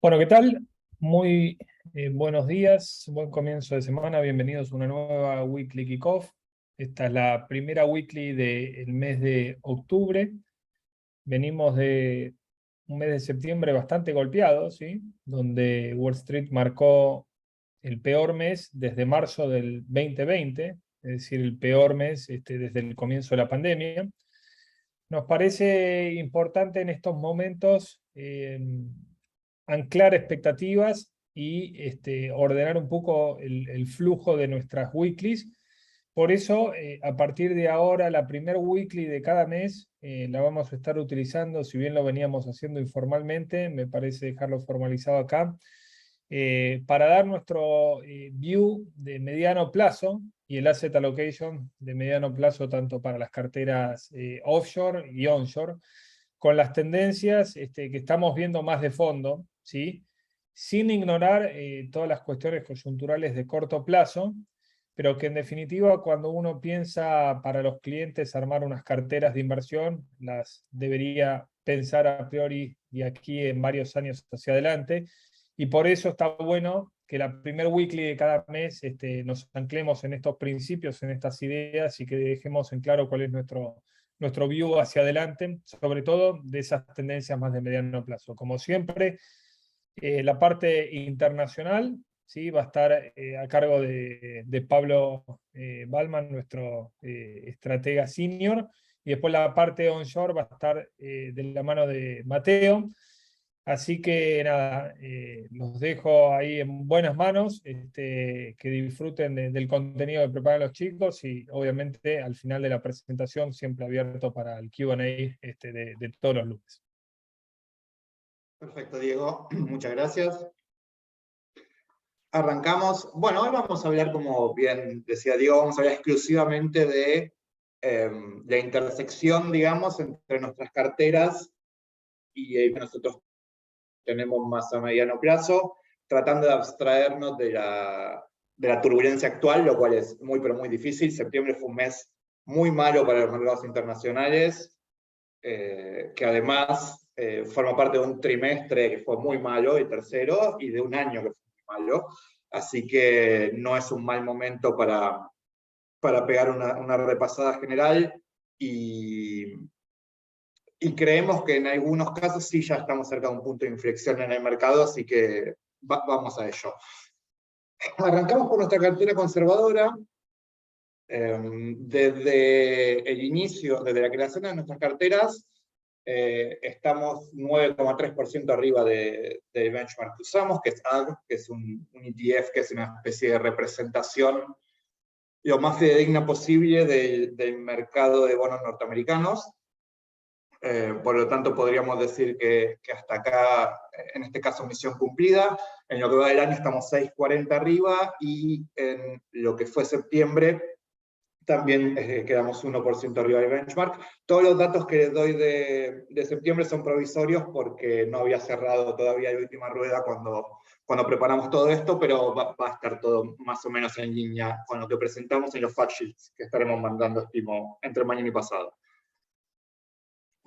Bueno, ¿qué tal? Muy buenos días, buen comienzo de semana, bienvenidos a una nueva Weekly Kickoff. Esta es la primera Weekly del mes de octubre. Venimos de un mes de septiembre bastante golpeado, ¿sí? Donde Wall Street marcó el peor mes desde marzo del 2020, es decir, el peor mes desde el comienzo de la pandemia. Nos parece importante en estos momentos anclar expectativas y ordenar un poco el flujo de nuestras weeklies. Por eso, a partir de ahora, la primer weekly de cada mes la vamos a estar utilizando, si bien lo veníamos haciendo informalmente, me parece dejarlo formalizado acá, para dar nuestro view de mediano plazo y el asset allocation de mediano plazo, tanto para las carteras offshore y onshore, con las tendencias que estamos viendo más de fondo, ¿sí? Sin ignorar todas las cuestiones coyunturales de corto plazo, pero que en definitiva cuando uno piensa para los clientes armar unas carteras de inversión, las debería pensar a priori y aquí en varios años hacia adelante, y por eso está bueno que la primer weekly de cada mes nos anclemos en estos principios, en estas ideas y que dejemos en claro cuál es nuestro view hacia adelante, sobre todo de esas tendencias más de mediano plazo. Como siempre, la parte internacional, ¿sí? Va a estar a cargo de Pablo Ballman, nuestro estratega senior, y después la parte onshore va a estar de la mano de Mateo. Así que nada, los dejo ahí en buenas manos, que disfruten del contenido que preparan los chicos y obviamente al final de la presentación siempre abierto para el Q&A de todos los lunes. Perfecto, Diego. Muchas gracias. Arrancamos. Bueno, hoy vamos a hablar, como bien decía Diego, vamos a hablar exclusivamente de la intersección, digamos, entre nuestras carteras y nosotros tenemos más a mediano plazo, tratando de abstraernos de la turbulencia actual, lo cual es muy, pero muy difícil. Septiembre fue un mes muy malo para los mercados internacionales, que además forma parte de un trimestre que fue muy malo, el tercero, y de un año que fue muy malo. Así que no es un mal momento para pegar una repasada general y creemos que en algunos casos sí ya estamos cerca de un punto de inflexión en el mercado, así que vamos a ello. Arrancamos por nuestra cartera conservadora. Desde el inicio, desde la creación de nuestras carteras, estamos 9,3% arriba del benchmark que usamos, que es AG, que es un ETF, que es una especie de representación lo más fidedigna posible del mercado de bonos norteamericanos. Por lo tanto, podríamos decir que hasta acá, en este caso, misión cumplida. En lo que va del año estamos 6,40 arriba, y en lo que fue septiembre también quedamos 1% arriba del benchmark. Todos los datos que les doy de septiembre son provisorios porque no había cerrado todavía la última rueda cuando preparamos todo esto, pero va a estar todo más o menos en línea con lo que presentamos en los fact sheets que estaremos mandando, estimo, entre mañana y pasado.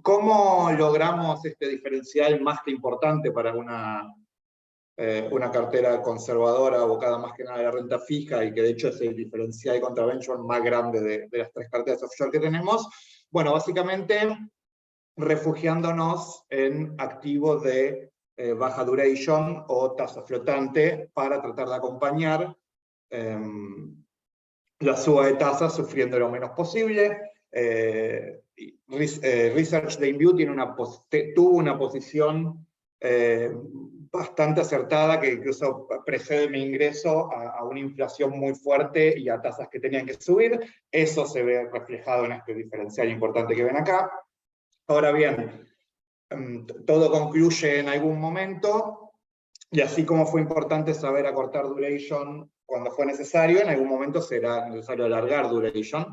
¿Cómo logramos este diferencial más que importante para una cartera conservadora abocada más que nada a la renta fija, y que de hecho es el diferencial contra benchmark más grande de las tres carteras offshore que tenemos? Bueno, básicamente refugiándonos en activos de baja duration o tasa flotante para tratar de acompañar la suba de tasas sufriendo lo menos posible. Research de InView tuvo una posición bastante acertada, que incluso precede mi ingreso a una inflación muy fuerte y a tasas que tenían que subir. Eso se ve reflejado en este diferencial importante que ven acá. Ahora bien, todo concluye en algún momento, y así como fue importante saber acortar duration cuando fue necesario, en algún momento será necesario alargar duration.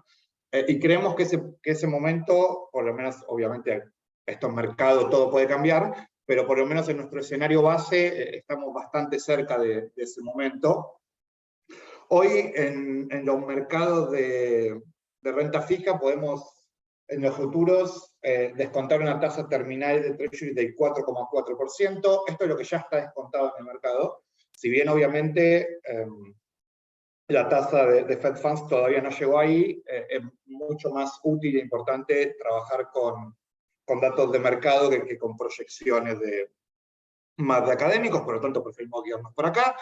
Y creemos que ese momento, por lo menos, obviamente, esto en mercado todo puede cambiar, pero por lo menos en nuestro escenario base estamos bastante cerca de ese momento. Hoy en los mercados de renta fija podemos en los futuros descontar una tasa terminal de Treasury del 4,4%. Esto es lo que ya está descontado en el mercado. Si bien obviamente la tasa de Fed Funds todavía no llegó ahí, es mucho más útil e importante trabajar con datos de mercado que con proyecciones más de académicos, por lo tanto preferimos guiarnos por acá.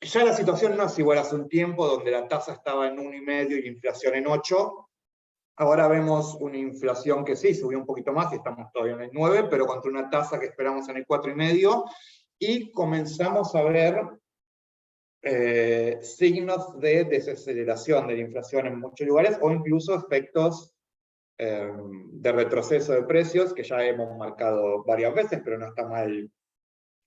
Ya la situación no es igual hace un tiempo, donde la tasa estaba en 1,5 y la inflación en 8. Ahora vemos una inflación que sí, subió un poquito más y estamos todavía en el 9, pero contra una tasa que esperamos en el 4,5, y comenzamos a ver signos de desaceleración de la inflación en muchos lugares, o incluso efectos de retroceso de precios, que ya hemos marcado varias veces, pero no está mal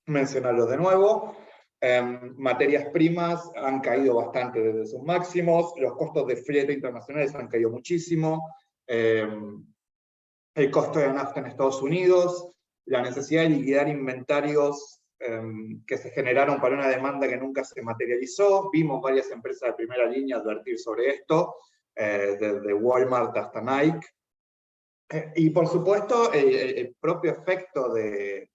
mencionarlo de nuevo. Materias primas han caído bastante desde sus máximos, los costos de flete internacionales han caído muchísimo, el costo de la nafta en Estados Unidos, la necesidad de liquidar inventarios que se generaron para una demanda que nunca se materializó. Vimos varias empresas de primera línea advertir sobre esto, desde Walmart hasta Nike. Y por supuesto, el propio efecto de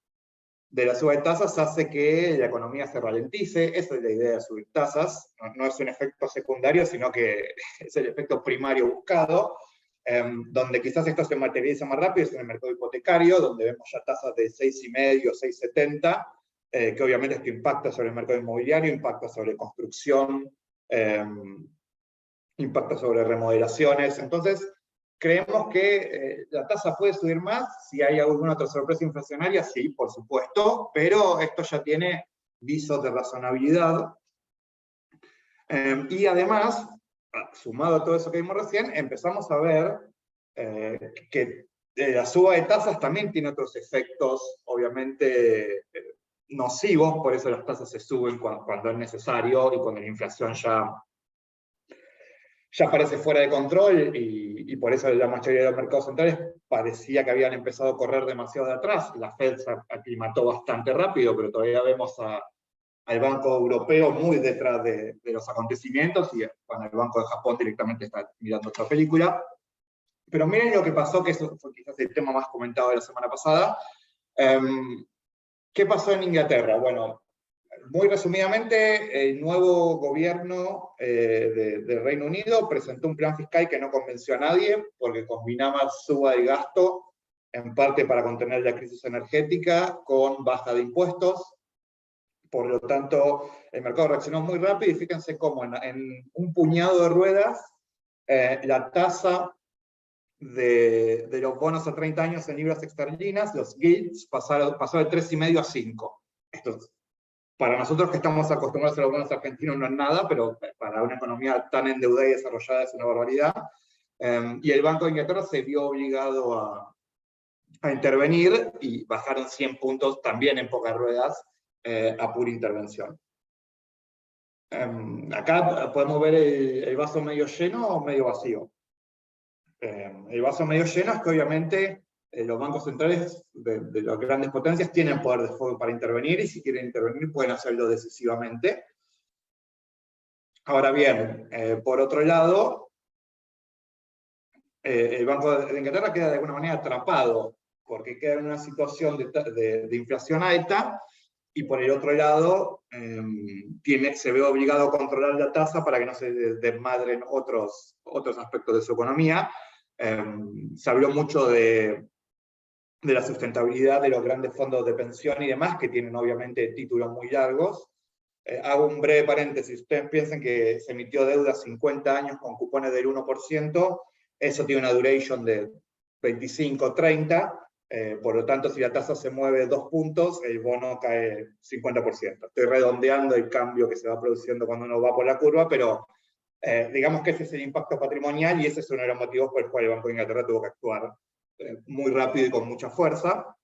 la suba de tasas hace que la economía se ralentice. Esa es la idea de subir tasas. No es un efecto secundario, sino que es el efecto primario buscado. Donde quizás esto se materializa más rápido es en el mercado hipotecario, donde vemos ya tasas de 6,5, 6,70, que obviamente esto impacta sobre el mercado inmobiliario, impacta sobre construcción, impacta sobre remodelaciones. Entonces, creemos que la tasa puede subir más. Si hay alguna otra sorpresa inflacionaria, sí, por supuesto, pero esto ya tiene visos de razonabilidad. Y además, sumado a todo eso que vimos recién, empezamos a ver que la suba de tasas también tiene otros efectos, obviamente, nocivos. Por eso las tasas se suben cuando es necesario y cuando la inflación ya parece fuera de control, y por eso la mayoría de los mercados centrales parecía que habían empezado a correr demasiado de atrás. La Fed se aclimató bastante rápido, pero todavía vemos al Banco Europeo muy detrás de los acontecimientos, y bueno, el Banco de Japón directamente está mirando otra película. Pero miren lo que pasó, que eso fue quizás el tema más comentado de la semana pasada. ¿Qué pasó en Inglaterra? Bueno, muy resumidamente, el nuevo gobierno de Reino Unido presentó un plan fiscal que no convenció a nadie, porque combinaba suba de gasto, en parte para contener la crisis energética, con baja de impuestos. Por lo tanto, el mercado reaccionó muy rápido, y fíjense cómo en un puñado de ruedas, la tasa de los bonos a 30 años en libras esterlinas, los gilts, pasó de 3,5 a 5. Esto, para nosotros que estamos acostumbrados a los bonos argentinos, no es nada, pero para una economía tan endeudada y desarrollada es una barbaridad. Y el Banco de Inglaterra se vio obligado a intervenir, y bajaron 100 puntos también en pocas ruedas, a pura intervención. Acá podemos ver el vaso medio lleno o medio vacío. El vaso medio lleno es que obviamente los bancos centrales de las grandes potencias tienen poder de fuego para intervenir, y si quieren intervenir pueden hacerlo decisivamente. Ahora bien, por otro lado, el Banco de Inglaterra queda de alguna manera atrapado, porque queda en una situación de inflación alta, y por el otro lado se ve obligado a controlar la tasa para que no se desmadren otros aspectos de su economía. Se habló mucho de la sustentabilidad de los grandes fondos de pensión y demás, que tienen obviamente títulos muy largos. Hago un breve paréntesis. Ustedes piensen que se emitió deuda 50 años con cupones del 1%, eso tiene una duration de 25, 30, por lo tanto, si la tasa se mueve 2 puntos, el bono cae 50%. Estoy redondeando el cambio que se va produciendo cuando uno va por la curva, pero digamos que ese es el impacto patrimonial, y ese es uno de los motivos por el cual el Banco de Inglaterra tuvo que actuar muy rápido y con mucha fuerza.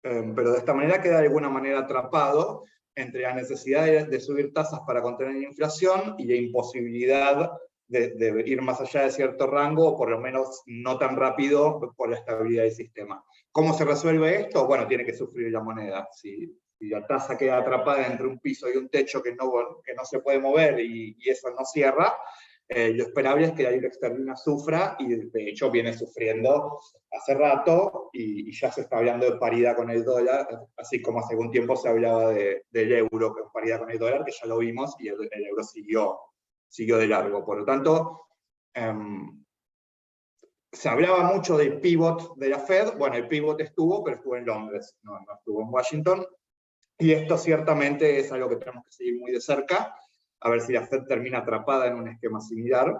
Pero de esta manera queda de alguna manera atrapado entre la necesidad de subir tasas para contener la inflación y la imposibilidad de ir más allá de cierto rango, o por lo menos no tan rápido, por la estabilidad del sistema. ¿Cómo se resuelve esto? Bueno, tiene que sufrir la moneda. Si la tasa queda atrapada entre un piso y un techo que no se puede mover, y eso no cierra, lo esperable es que la libra esterlina sufra, y de hecho viene sufriendo hace rato, y ya se está hablando de paridad con el dólar, así como hace algún tiempo se hablaba del euro, que es paridad con el dólar, que ya lo vimos, y el euro siguió de largo. Por lo tanto, se hablaba mucho del pivot de la Fed. Bueno, el pivot estuvo, pero estuvo en Londres, no estuvo en Washington, y esto ciertamente es algo que tenemos que seguir muy de cerca, a ver si la Fed termina atrapada en un esquema similar.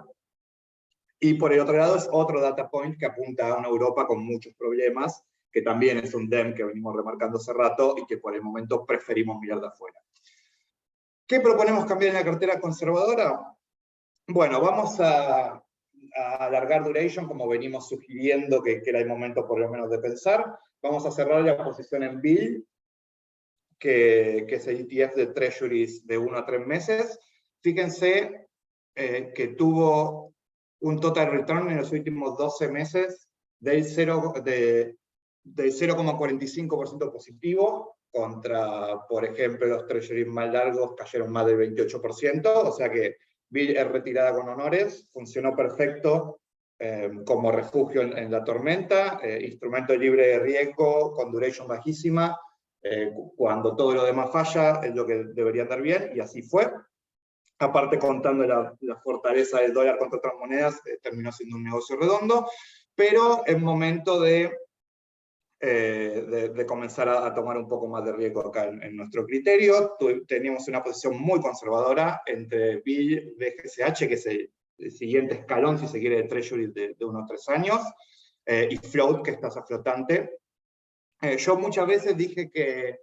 Y por el otro lado es otro data point que apunta a una Europa con muchos problemas, que también es un DEM que venimos remarcando hace rato y que por el momento preferimos mirar de afuera. ¿Qué proponemos cambiar en la cartera conservadora? Bueno, vamos a alargar duration, como venimos sugiriendo que era el momento por lo menos de pensar. Vamos a cerrar la posición en Bill, que es el ETF de Treasuries de 1 a 3 meses. Fíjense que tuvo un total return en los últimos 12 meses del 0,45% positivo, contra, por ejemplo, los Treasuries más largos cayeron más del 28%, o sea que Bill es retirada con honores, funcionó perfecto como refugio en la tormenta, instrumento libre de riesgo con duration bajísima, cuando todo lo demás falla es lo que debería andar bien, y así fue. Aparte, contando la fortaleza del dólar contra otras monedas, terminó siendo un negocio redondo, pero es momento de comenzar a tomar un poco más de riesgo acá en nuestro criterio. Teníamos una posición muy conservadora entre Bill, BGCH, que es el siguiente escalón, si se quiere, de Treasury de unos 3 años, y Float, que es tasa flotante. Yo muchas veces dije que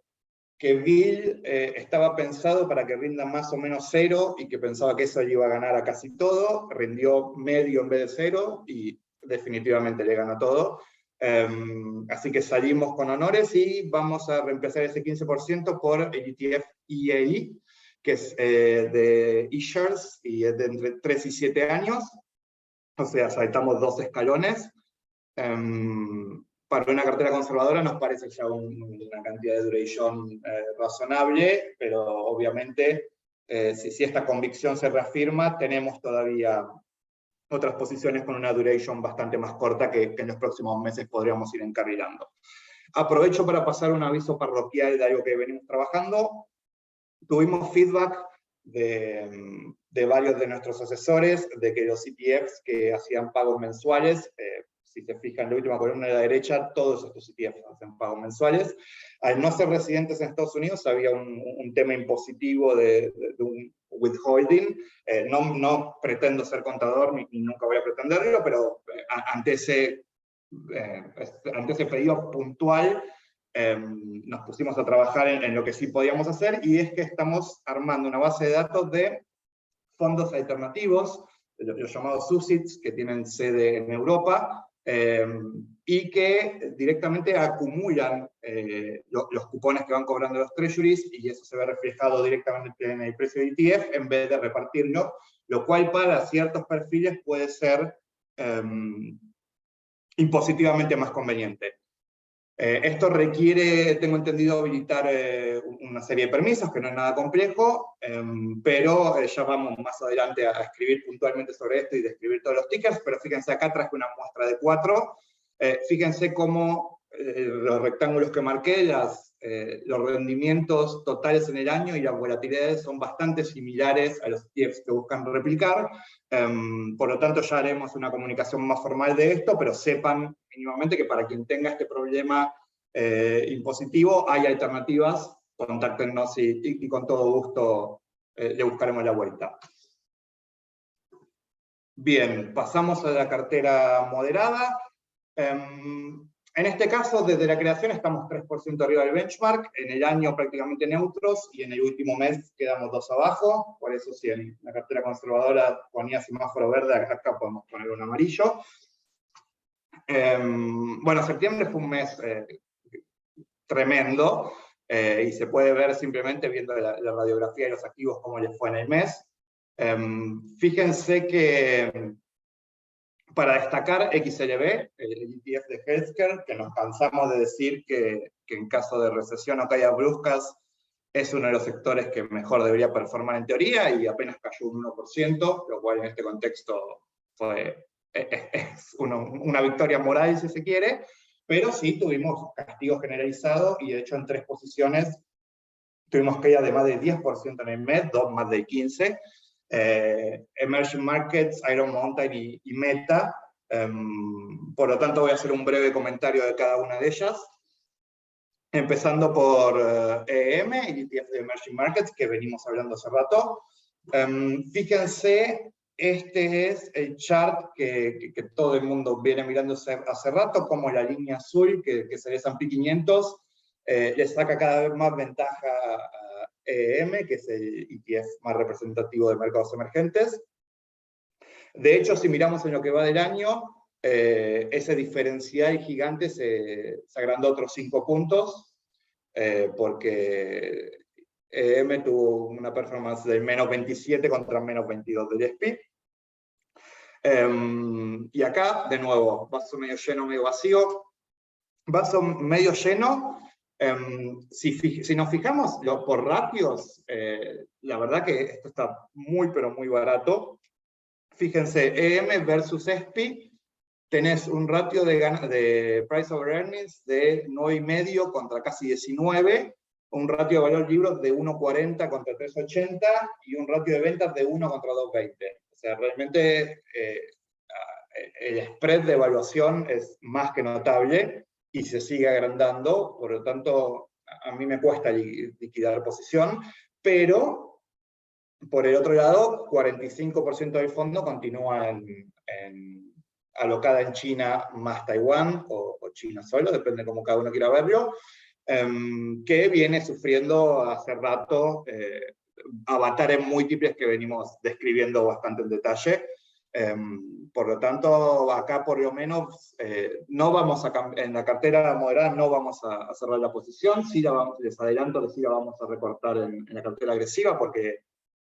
Bill estaba pensado para que rinda más o menos 0, y que pensaba que eso le iba a ganar a casi todo. Rindió medio en vez de 0, y definitivamente le gana todo. Así que salimos con honores, y vamos a reemplazar ese 15% por el ETF EAE, que es de eShares, y es de entre 3 y 7 años. O sea, saltamos 2 escalones. Para una cartera conservadora nos parece ya una cantidad de duration razonable, pero obviamente si esta convicción se reafirma, tenemos todavía otras posiciones con una duration bastante más corta que en los próximos meses podríamos ir encarrilando. Aprovecho para pasar un aviso parroquial de algo que venimos trabajando. Tuvimos feedback de varios de nuestros asesores de que los ETFs que hacían pagos mensuales, si se fijan en la última columna de la derecha, todos estos ETFs hacen pagos mensuales. Al no ser residentes en Estados Unidos, había un tema impositivo de un withholding. No pretendo ser contador, ni nunca voy a pretenderlo, pero ante ese pedido puntual, nos pusimos a trabajar en lo que sí podíamos hacer, y es que estamos armando una base de datos de fondos alternativos, los llamados UCITS, que tienen sede en Europa, y que directamente acumulan los cupones que van cobrando los treasuries, y eso se ve reflejado directamente en el precio del ETF, en vez de repartirlo, lo cual para ciertos perfiles puede ser impositivamente más conveniente. Esto requiere, tengo entendido, habilitar una serie de permisos, que no es nada complejo, pero ya vamos más adelante a escribir puntualmente sobre esto y describir todos los tickers. Pero fíjense, acá traje una muestra de 4. Fíjense cómo los rectángulos que marqué, los rendimientos totales en el año y las volatilidades son bastante similares a los ETFs que buscan replicar. Por lo tanto, ya haremos una comunicación más formal de esto, pero sepan mínimamente que para quien tenga este problema impositivo hay alternativas. Contáctenos y con todo gusto le buscaremos la vuelta. Bien, pasamos a la cartera moderada. En este caso, desde la creación estamos 3% arriba del benchmark, en el año prácticamente neutros, y en el último mes quedamos 2 abajo. Por eso, si en la cartera conservadora ponía semáforo verde, acá podemos poner un amarillo. Bueno, septiembre fue un mes tremendo, y se puede ver simplemente viendo la radiografía de los activos cómo les fue en el mes. Fíjense que para destacar XLB, el ETF de Healthcare, que nos cansamos de decir que en caso de recesión o caídas bruscas es uno de los sectores que mejor debería performar en teoría, y apenas cayó un 1%, lo cual en este contexto es una victoria moral, si se quiere, pero sí tuvimos castigo generalizado, y de hecho en 3 posiciones tuvimos caída de más del 10% en el mes, 2 más del 15%. Emerging Markets, Iron Mountain y Meta. Por lo tanto, voy a hacer un breve comentario de cada una de ellas. Empezando por EM, el ETF de Emerging Markets, que venimos hablando hace rato. Fíjense, este es el chart que todo el mundo viene mirando hace rato, como la línea azul, que sería S&P 500, le saca cada vez más ventaja a EM, que es el ETF más representativo de mercados emergentes. De hecho, si miramos en lo que va del año, ese diferencial gigante se agrandó otros 5 puntos, porque EM tuvo una performance del menos 27 contra menos 22 del SP. Y acá, de nuevo, vaso medio lleno, medio vacío. Vaso medio lleno, si nos fijamos por ratios, la verdad que esto está muy, pero muy barato. Fíjense, EM versus SPI, tenés un ratio de price over earnings de 9,5 contra casi 19, un ratio de valor libro de 1,40 contra 3,80, y un ratio de ventas de 1 contra 2,20. O sea, realmente el spread de evaluación es más que notable, y se sigue agrandando. Por lo tanto, a mí me cuesta liquidar posición, pero por el otro lado, 45% del fondo continúa alocada en China más Taiwán, o China solo, depende cómo cada uno quiera verlo, que viene sufriendo hace rato avatares múltiples que venimos describiendo bastante en detalle. Por lo tanto, acá por lo menos no vamos en la cartera moderada no vamos a cerrar la posición. Sí les adelanto que sí la vamos a recortar en la cartera agresiva, porque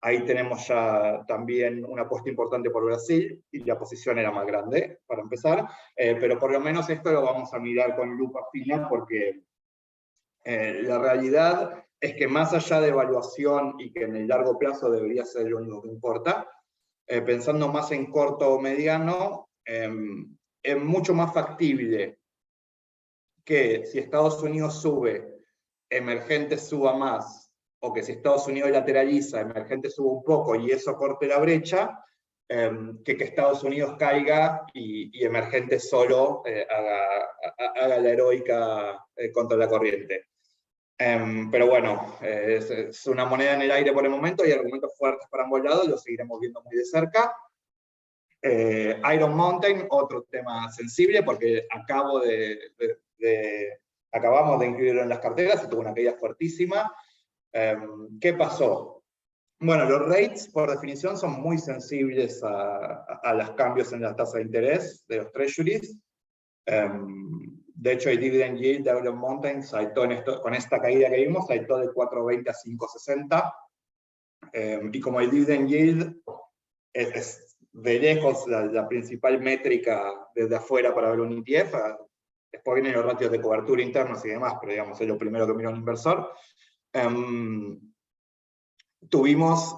ahí tenemos ya también una apuesta importante por Brasil, y la posición era más grande, para empezar. Pero por lo menos esto lo vamos a mirar con lupa fina, porque la realidad es que más allá de evaluación, y que en el largo plazo debería ser lo único que importa, pensando más en corto o mediano, es mucho más factible que si Estados Unidos sube, emergentes suba más, o que si Estados Unidos lateraliza, emergentes suba un poco y eso corte la brecha, que Estados Unidos caiga y emergentes solo haga la heroica contra la corriente. Pero bueno, es una moneda en el aire por el momento, y argumentos fuertes para ambos lados, lo seguiremos viendo muy de cerca. Iron Mountain, otro tema sensible, porque acabamos de incluirlo en las carteras y tuvo una caída fuertísima. ¿Qué pasó? Bueno, los rates, por definición, son muy sensibles a los cambios en la tasa de interés de los treasuries. De hecho, el dividend yield de Iron Mountain saltó con esta caída que vimos, saltó de 4,20 a 5,60. Y como el dividend yield es de lejos la principal métrica desde afuera para ver un ETF, después vienen los ratios de cobertura internos y demás, pero digamos, es lo primero que mira un inversor. Tuvimos,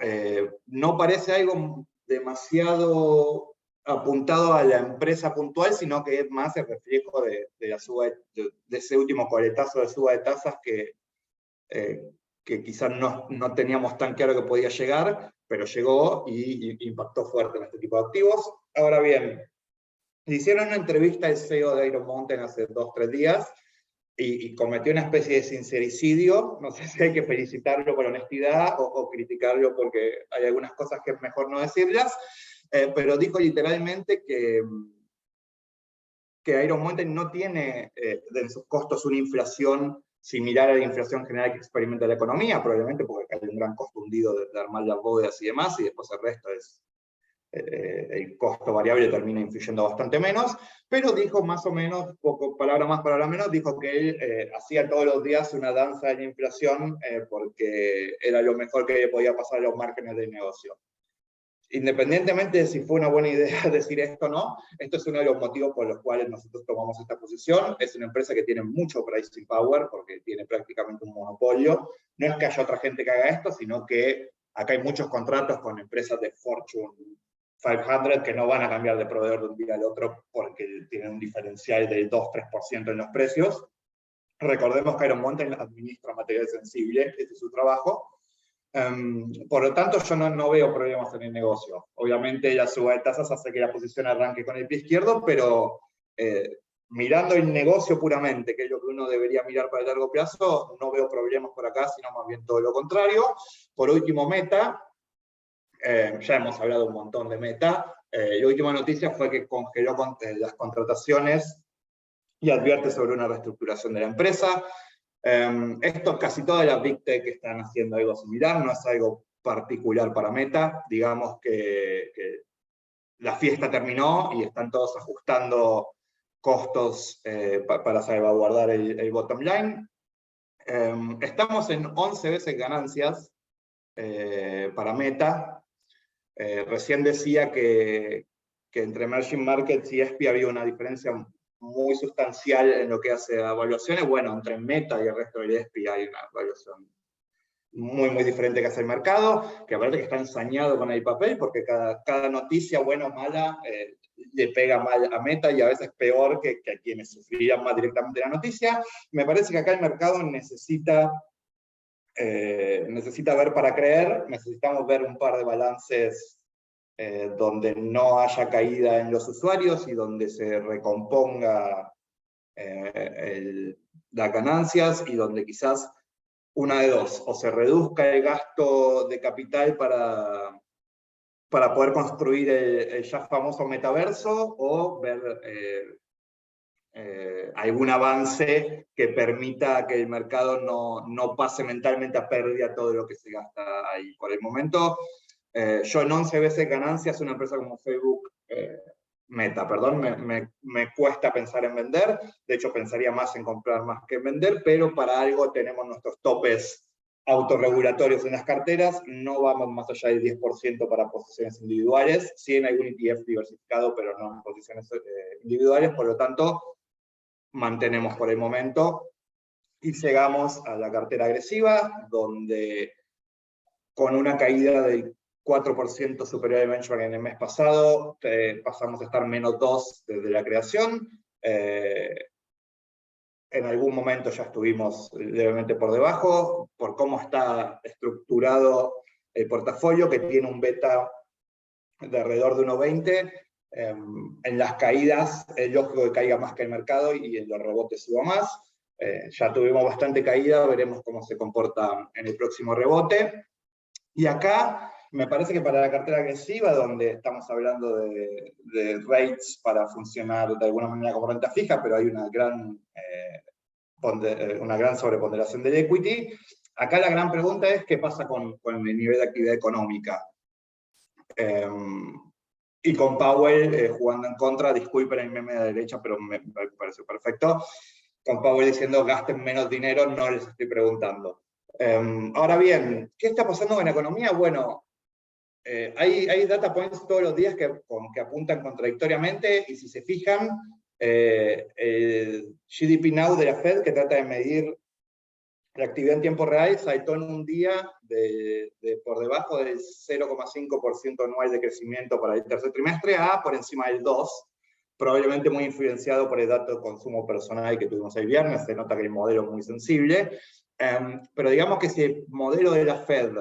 no parece algo demasiado apuntado a la empresa puntual, sino que es más el reflejo de la suba, de ese último coletazo de suba de tasas que quizás no teníamos tan claro que podía llegar, pero llegó y impactó fuerte en este tipo de activos. Ahora bien, le hicieron una entrevista al CEO de Iron Mountain hace 2 o 3 días, y cometió una especie de sincericidio. No sé si hay que felicitarlo por honestidad o criticarlo porque hay algunas cosas que es mejor no decirlas, pero dijo literalmente que Iron Mountain no tiene en sus costos una inflación similar a la inflación general que experimenta la economía, probablemente porque hay un gran costo hundido de armar las bóvedas y demás, y después el resto es el costo variable termina influyendo bastante menos, pero dijo más o menos, poco, palabra más, palabra menos, dijo que él hacía todos los días una danza de la inflación porque era lo mejor que le podía pasar a los márgenes del negocio. independientemente de si fue una buena idea decir esto o no, esto es uno de los motivos por los cuales nosotros tomamos esta posición. Es una empresa que tiene mucho pricing power, porque tiene prácticamente un monopolio. No es que haya otra gente que haga esto, sino que acá hay muchos contratos con empresas de Fortune 500 que no van a cambiar de proveedor de un día al otro porque tienen un diferencial del 2-3% en los precios. Recordemos que Iron Mountain administra material sensible, este es su trabajo. Por lo tanto, yo no veo problemas en el negocio. Obviamente, la suba de tasas hace que la posición arranque con el pie izquierdo, pero mirando el negocio puramente, que es lo que uno debería mirar para el largo plazo, no veo problemas por acá, sino más bien todo lo contrario. Por último, Meta. Ya hemos hablado un montón de Meta. La última noticia fue que congeló las contrataciones y advierte sobre una reestructuración de la empresa. Esto casi todas las Big Tech están haciendo algo similar, no es algo particular para Meta. Digamos que la fiesta terminó y están todos ajustando costos para salvaguardar el bottom line. Estamos en 11 veces ganancias para Meta. Recién decía que entre Emerging Markets y ESPI había una diferencia muy sustancial en lo que hace a evaluaciones. Bueno, entre Meta y el resto del ESPI hay una evaluación muy, muy diferente que hace el mercado, que aparte que está ensañado con el papel, porque cada noticia, buena o mala, le pega mal a Meta y a veces peor que a quienes sufrirían más directamente la noticia. Me parece que acá el mercado necesita ver para creer, necesitamos ver un par de balances donde no haya caída en los usuarios y donde se recomponga las ganancias y donde quizás una de dos, o se reduzca el gasto de capital para poder construir el ya famoso metaverso, o ver algún avance que permita que el mercado no pase mentalmente a pérdida todo lo que se gasta ahí. Por el momento, yo en 11 veces ganancias, una empresa como Facebook, Meta, perdón, me cuesta pensar en vender. De hecho, pensaría más en comprar más que en vender, pero para algo tenemos nuestros topes autorregulatorios en las carteras. No vamos más allá del 10% para posiciones individuales. Sí en algún ETF diversificado, pero no en posiciones individuales. Por lo tanto, mantenemos por el momento y llegamos a la cartera agresiva, donde con una caída del 4% superior al benchmark en el mes pasado, pasamos a estar menos 2 desde la creación. En algún momento ya estuvimos levemente por debajo, por cómo está estructurado el portafolio, que tiene un beta de alrededor de 1,20. En las caídas es lógico que caiga más que el mercado y en los rebotes suba más. Ya tuvimos bastante caída, veremos cómo se comporta en el próximo rebote. Y acá me parece que para la cartera agresiva, donde estamos hablando de rates para funcionar de alguna manera como renta fija, pero hay una gran sobreponderación del equity, acá la gran pregunta es qué pasa con el nivel de actividad económica. Y con Powell jugando en contra, disculpen el meme de la derecha, pero me pareció perfecto, con Powell diciendo gasten menos dinero, no les estoy preguntando. Ahora bien, ¿qué está pasando con la economía? Bueno, hay data points todos los días que apuntan contradictoriamente, y si se fijan, el GDP Now de la Fed, que trata de medir la actividad en tiempo real, saltó en un día por debajo del 0,5% anual de crecimiento para el tercer trimestre a por encima del 2%, probablemente muy influenciado por el dato de consumo personal que tuvimos el viernes. Se nota que el modelo es muy sensible. Pero digamos que si el modelo de la Fed,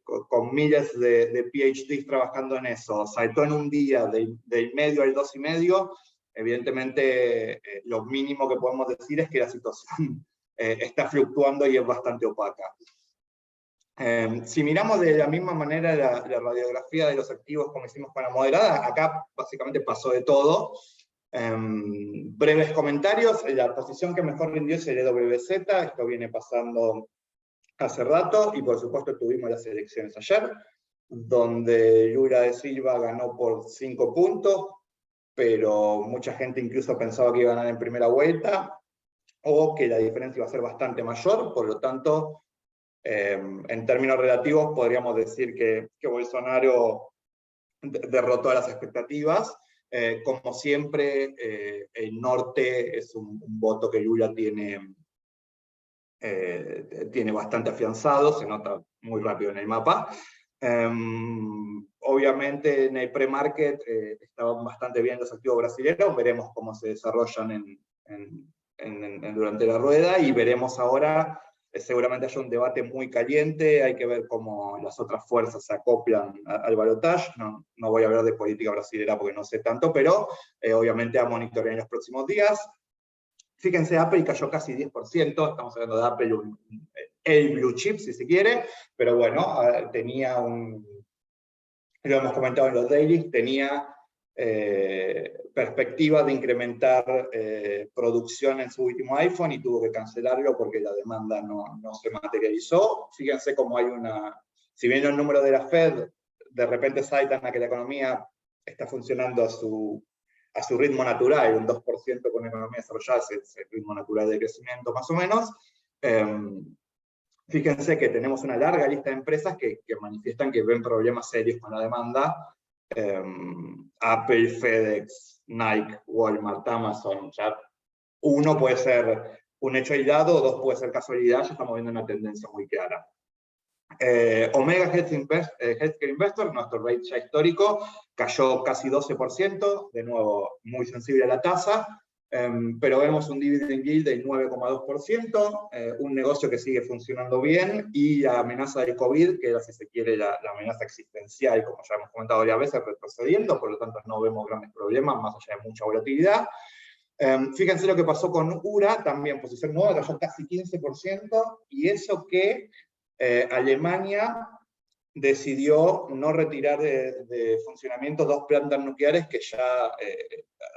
con miles de PhDs trabajando en eso, saltó en un día del medio al 2,5%, evidentemente lo mínimo que podemos decir es que la situación está fluctuando y es bastante opaca. Si miramos de la misma manera la radiografía de los activos como hicimos con la moderada, acá básicamente pasó de todo. Breves comentarios: la posición que mejor rindió es el EWZ, esto viene pasando hace rato, y por supuesto tuvimos las elecciones ayer, donde Lula da Silva ganó por 5 puntos, pero mucha gente incluso pensaba que iba a ganar en primera vuelta, o que la diferencia iba a ser bastante mayor. Por lo tanto, en términos relativos podríamos decir que Bolsonaro derrotó las expectativas. Como siempre, el norte es un voto que Lula tiene bastante afianzado, se nota muy rápido en el mapa. Obviamente en el pre-market estaban bastante bien los activos brasileños, veremos cómo se desarrollan durante la rueda, y veremos ahora, seguramente haya un debate muy caliente, hay que ver cómo las otras fuerzas se acoplan al balotaje. No voy a hablar de política brasilera porque no sé tanto, pero obviamente a monitorear en los próximos días. Fíjense, Apple cayó casi 10%, estamos hablando de Apple, el blue chip si se quiere, pero bueno, tenía lo hemos comentado en los dailies, tenía perspectiva de incrementar producción en su último iPhone y tuvo que cancelarlo porque la demanda no se materializó. Fíjense cómo hay si bien los números de la Fed de repente saltan a que la economía está funcionando a su ritmo natural, un 2% con economía desarrollada es el ritmo natural de crecimiento más o menos. Fíjense que tenemos una larga lista de empresas que manifiestan que ven problemas serios con la demanda. Apple, FedEx, Nike, Walmart, Amazon. Ya uno puede ser un hecho aislado, dos puede ser casualidad, ya estamos viendo una tendencia muy clara. Omega Healthcare Investors, nuestro rate ya histórico, cayó casi 12%, de nuevo muy sensible a la tasa, pero vemos un dividend yield del 9,2%, un negocio que sigue funcionando bien, y la amenaza del COVID, que era, si se quiere, la amenaza existencial, como ya hemos comentado varias veces, retrocediendo, por lo tanto no vemos grandes problemas, más allá de mucha volatilidad. Fíjense lo que pasó con URA, también posición nueva, cayó casi 15%, y eso que Alemania decidió no retirar de funcionamiento 2 plantas nucleares que ya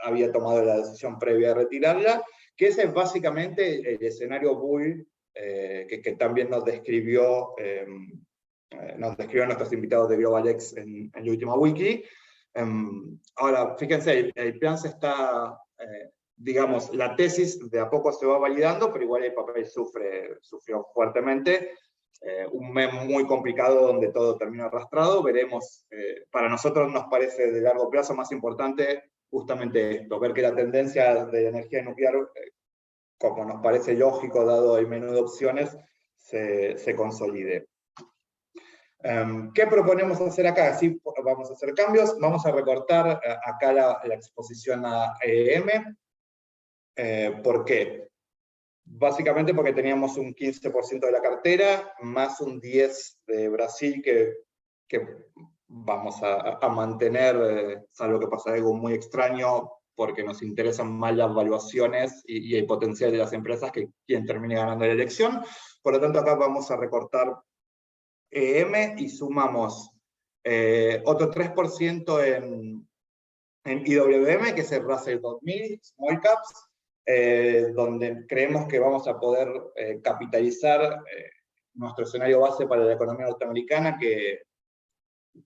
había tomado la decisión previa de retirarla, que ese es básicamente el escenario bull que también nos describió nuestros invitados de GlobalX en la última wiki. Ahora, fíjense, el plan se está... digamos, la tesis de a poco se va validando, pero igual el papel sufrió fuertemente. Un mes muy complicado donde todo termina arrastrado. Veremos, para nosotros nos parece de largo plazo más importante justamente esto, ver que la tendencia de la energía nuclear, como nos parece lógico dado el menú de opciones, se consolide. ¿Qué proponemos hacer acá? Sí, vamos a hacer cambios, vamos a recortar acá la exposición a EM. ¿Por qué? Básicamente porque teníamos un 15% de la cartera, más un 10% de Brasil que vamos a mantener, salvo que pase algo muy extraño, porque nos interesan más las valuaciones y el potencial de las empresas que quien termine ganando la elección. Por lo tanto, acá vamos a recortar EM y sumamos otro 3% en IWM, que es el Russell 2000 Small Caps, donde creemos que vamos a poder capitalizar nuestro escenario base para la economía norteamericana, que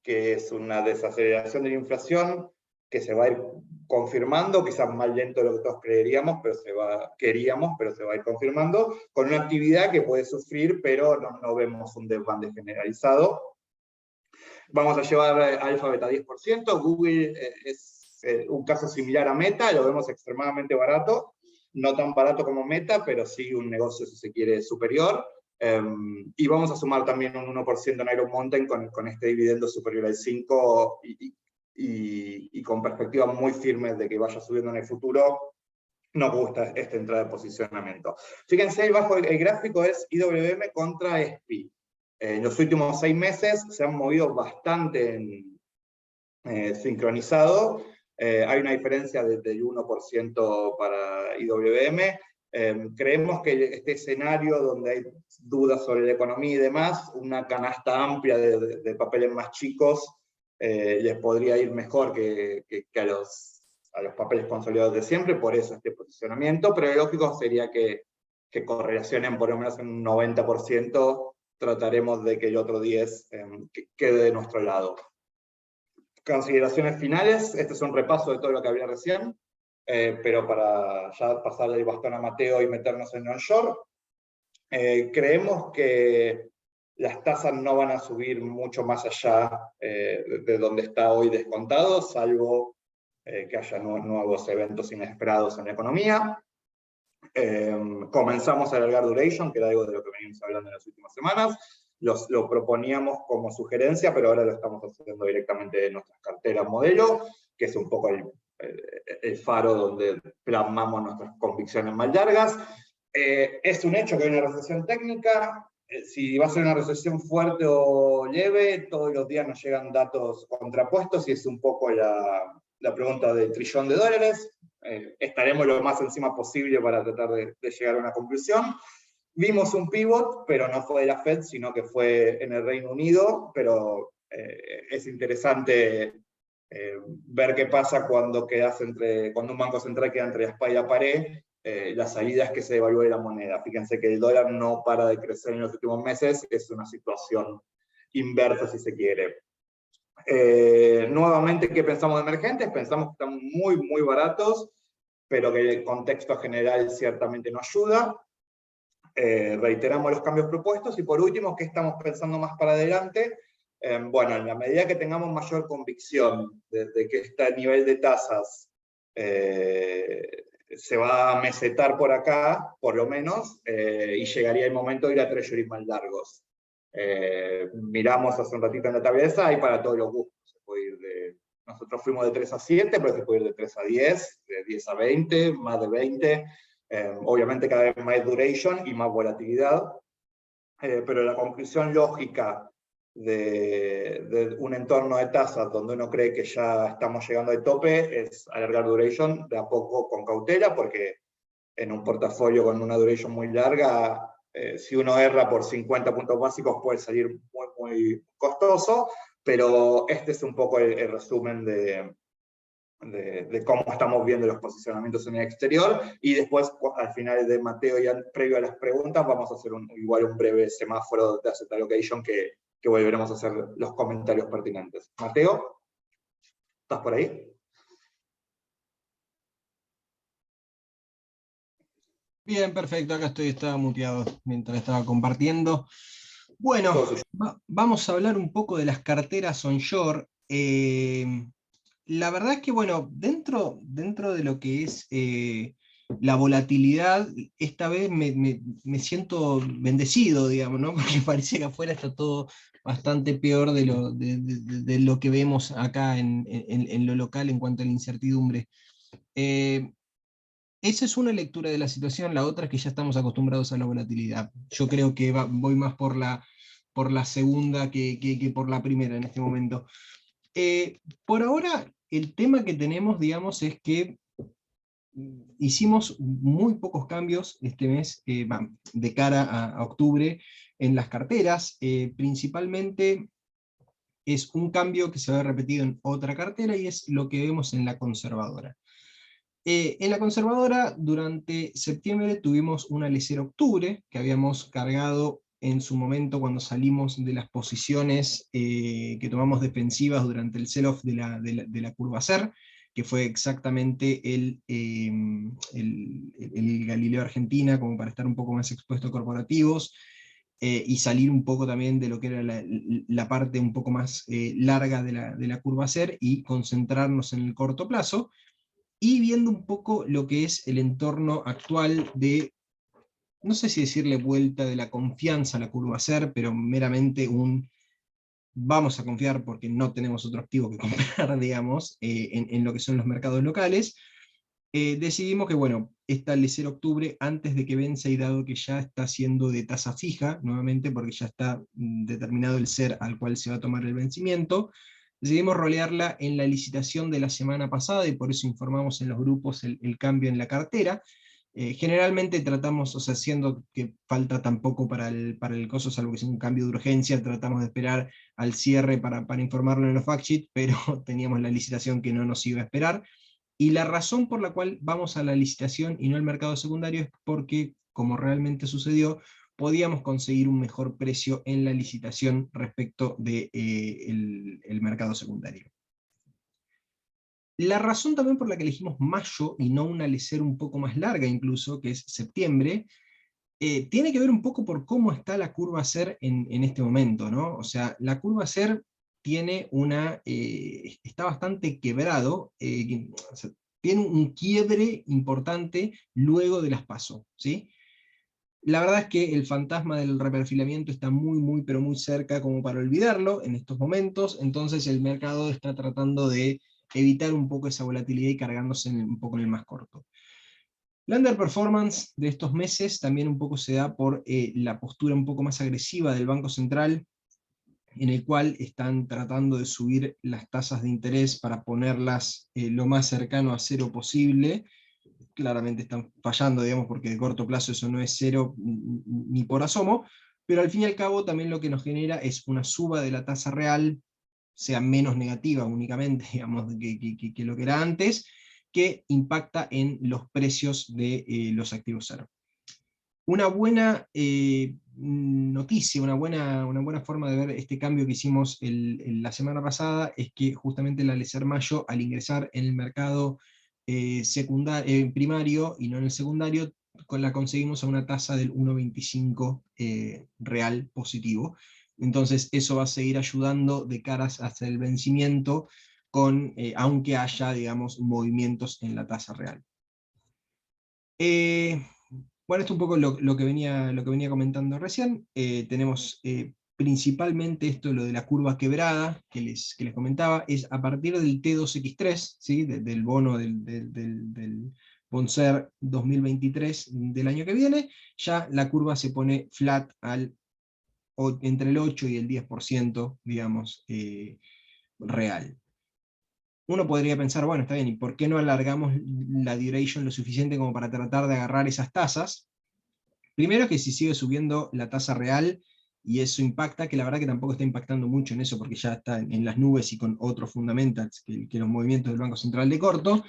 es una desaceleración de la inflación que se va a ir confirmando, quizás más lento de lo que todos queríamos, pero se va a ir confirmando, con una actividad que puede sufrir, pero no vemos un desbande generalizado. Vamos a llevar Alphabet a 10%, Google es un caso similar a Meta, lo vemos extremadamente barato, no tan barato como Meta, pero sí un negocio, si se quiere, superior. Y vamos a sumar también un 1% en Iron Mountain con este dividendo superior al 5% y con perspectivas muy firmes de que vaya subiendo en el futuro. Nos gusta esta entrada de posicionamiento. Fíjense, ahí bajo el gráfico es IWM contra SPI. En los últimos 6 meses se han movido bastante sincronizado. Hay una diferencia del 1% para IWM. Creemos que este escenario donde hay dudas sobre la economía y demás, una canasta amplia de papeles más chicos les podría ir mejor que a los papeles consolidados de siempre, por eso este posicionamiento, pero lo lógico sería que correlacionen por lo menos en un 90%, trataremos de que el otro 10% quede de nuestro lado. Consideraciones finales, este es un repaso de todo lo que hablé recién, pero para ya pasarle el bastón a Mateo y meternos en onshore, creemos que las tasas no van a subir mucho más allá de donde está hoy descontado, salvo que haya nuevos eventos inesperados en la economía. Comenzamos a alargar duration, que era algo de lo que venimos hablando en las últimas semanas. Lo proponíamos como sugerencia, pero ahora lo estamos haciendo directamente de nuestras carteras modelo, que es un poco el faro donde plasmamos nuestras convicciones más largas. Es un hecho que hay una recesión técnica. Si va a ser una recesión fuerte o leve, todos los días nos llegan datos contrapuestos y es un poco la pregunta del $1 trillón. Estaremos lo más encima posible para tratar de llegar a una conclusión. Vimos un pivot, pero no fue de la Fed, sino que fue en el Reino Unido, pero es interesante ver qué pasa cuando un banco central queda entre la espada y la pared. La salida es que se devalúe la moneda. Fíjense que el dólar no para de crecer en los últimos meses, es una situación inversa si se quiere. Nuevamente, ¿qué pensamos de emergentes? Pensamos que están muy, muy baratos, pero que el contexto general ciertamente no ayuda. Reiteramos los cambios propuestos, y por último, ¿qué estamos pensando más para adelante? Bueno, en la medida que tengamos mayor convicción de que este nivel de tasas se va a mesetar por acá, por lo menos, y llegaría el momento de ir a treasuries más largos. Miramos hace un ratito en la tabla esa, hay para todos los gustos. Se puede ir nosotros fuimos de 3 a 7, pero se puede ir de 3 a 10, de 10 a 20, más de 20. Obviamente cada vez más duration y más volatilidad. Pero la conclusión lógica de un entorno de tasas donde uno cree que ya estamos llegando al tope es alargar duration de a poco con cautela, porque en un portafolio con una duration muy larga, si uno erra por 50 puntos básicos puede salir muy, muy costoso, pero este es un poco el resumen de cómo estamos viendo los posicionamientos en el exterior, y después, al final de Mateo, y previo a las preguntas, vamos a hacer igual un breve semáforo de asset allocation que volveremos a hacer los comentarios pertinentes. Mateo, ¿estás por ahí? Bien, perfecto, acá estoy, estaba muteado mientras estaba compartiendo. Bueno, vamos a hablar un poco de las carteras onshore. La verdad es que, bueno, dentro de lo que es la volatilidad, esta vez me siento bendecido, digamos, ¿no? Porque parece que afuera está todo bastante peor de lo que vemos acá en lo local en cuanto a la incertidumbre. Esa es una lectura de la situación, la otra es que ya estamos acostumbrados a la volatilidad. Yo creo que voy más por la segunda que por la primera en este momento. Por ahora, el tema que tenemos, digamos, es que hicimos muy pocos cambios este mes de cara a octubre en las carteras. Principalmente es un cambio que se va a repetir en otra cartera y es lo que vemos en la conservadora. En la conservadora, durante septiembre tuvimos una lecera octubre, que habíamos cargado en su momento cuando salimos de las posiciones que tomamos defensivas durante el sell-off de la curva SER, que fue exactamente el Galileo Argentina, como para estar un poco más expuesto a corporativos, y salir un poco también de lo que era la parte un poco más larga de la curva SER y concentrarnos en el corto plazo, y viendo un poco lo que es el entorno actual de, no sé si decirle vuelta de la confianza a la curva SER, pero meramente vamos a confiar porque no tenemos otro activo que comprar, digamos, en lo que son los mercados locales. Decidimos que, bueno, esta lecera octubre, antes de que vence, y dado que ya está siendo de tasa fija, nuevamente, porque ya está determinado el SER al cual se va a tomar el vencimiento, decidimos rolearla en la licitación de la semana pasada, y por eso informamos en los grupos el cambio en la cartera. Generalmente tratamos, o sea, siendo que falta tampoco para el coso, salvo que sea un cambio de urgencia, tratamos de esperar al cierre para informarlo en los fact sheet, pero teníamos la licitación que no nos iba a esperar. Y la razón por la cual vamos a la licitación y no al mercado secundario es porque, como realmente sucedió, podíamos conseguir un mejor precio en la licitación respecto del el mercado secundario. La razón también por la que elegimos mayo y no una lecera un poco más larga incluso, que es septiembre, tiene que ver un poco por cómo está la curva SER en este momento, ¿no? O sea, la curva SER tiene está bastante quebrado, o sea, tiene un quiebre importante luego de las PASO, ¿sí? La verdad es que el fantasma del reperfilamiento está pero muy cerca como para olvidarlo en estos momentos, entonces el mercado está tratando de evitar un poco esa volatilidad y cargándose un poco en el más corto. La underperformance de estos meses también un poco se da por la postura un poco más agresiva del Banco Central, en el cual están tratando de subir las tasas de interés para ponerlas lo más cercano a cero posible. Claramente están fallando, digamos, porque de corto plazo eso no es cero ni por asomo, pero al fin y al cabo también lo que nos genera es una suba de la tasa real, sea menos negativa únicamente, digamos, que lo que era antes, que impacta en los precios de los activos cero. Una buena noticia, una buena forma de ver este cambio que hicimos la semana pasada es que justamente la Lecer Mayo, al ingresar en el mercado primario y no en el secundario, la conseguimos a una tasa del 1,25 real positivo. Entonces eso va a seguir ayudando de caras hasta el vencimiento, aunque haya, digamos, movimientos en la tasa real. Bueno, esto es un poco lo que venía comentando recién. Tenemos principalmente esto, lo de la curva quebrada, que les comentaba, es a partir del T2X3, ¿sí? Del bono del Bonser 2023 del año que viene, ya la curva se pone flat entre el 8 y el 10%, digamos, real. Uno podría pensar, bueno, está bien, ¿y por qué no alargamos la duration lo suficiente como para tratar de agarrar esas tasas? Primero que si sigue subiendo la tasa real, y eso impacta, que la verdad que tampoco está impactando mucho en eso, porque ya está en las nubes y con otros fundamentals que los movimientos del Banco Central de corto,